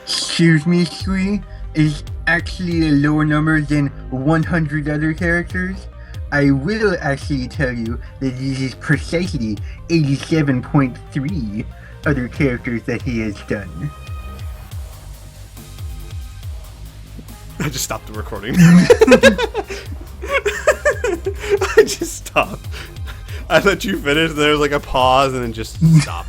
Excuse me, Sui, is actually a lower number than 100 other characters. I will actually tell you that it is precisely 87.3 other characters that he has done. I just stopped the recording. I just stopped. I let you finish, there was like a pause, and then just stop.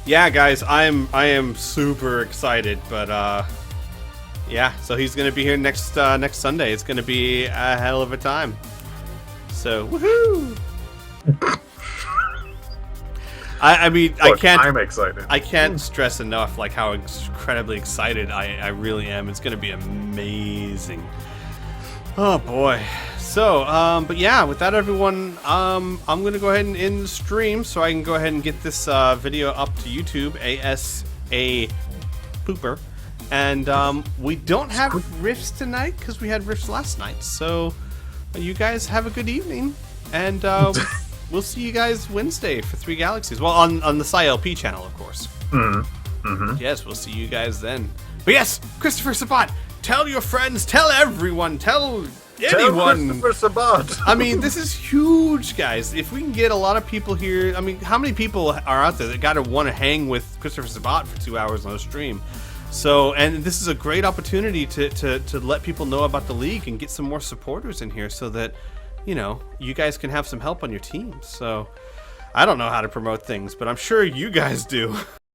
Yeah, guys, I am super excited, but yeah, so he's gonna be here next Sunday. It's gonna be a hell of a time. So woohoo! I mean, Look, I'm excited. I can't stress enough like how incredibly excited I really am. It's gonna be amazing. Oh boy. So, but yeah, with that, everyone, I'm gonna go ahead and end the stream so I can go ahead and get this video up to YouTube, ASA Pooper. And we don't have riffs tonight because we had riffs last night. So, you guys have a good evening, and we'll see you guys Wednesday for 3 Galaxies. Well, on the SciLP channel, of course. Yes, we'll see you guys then. But yes, Christopher Sabat, tell your friends, tell everyone, tell anyone. Christopher Sabat. I mean, this is huge, guys. If we can get a lot of people here, I mean, how many people are out there that gotta want to hang with Christopher Sabat for 2 hours on a stream? So, and this is a great opportunity to let people know about the league and get some more supporters in here so that, you know, you guys can have some help on your team. So, I don't know how to promote things, but I'm sure you guys do.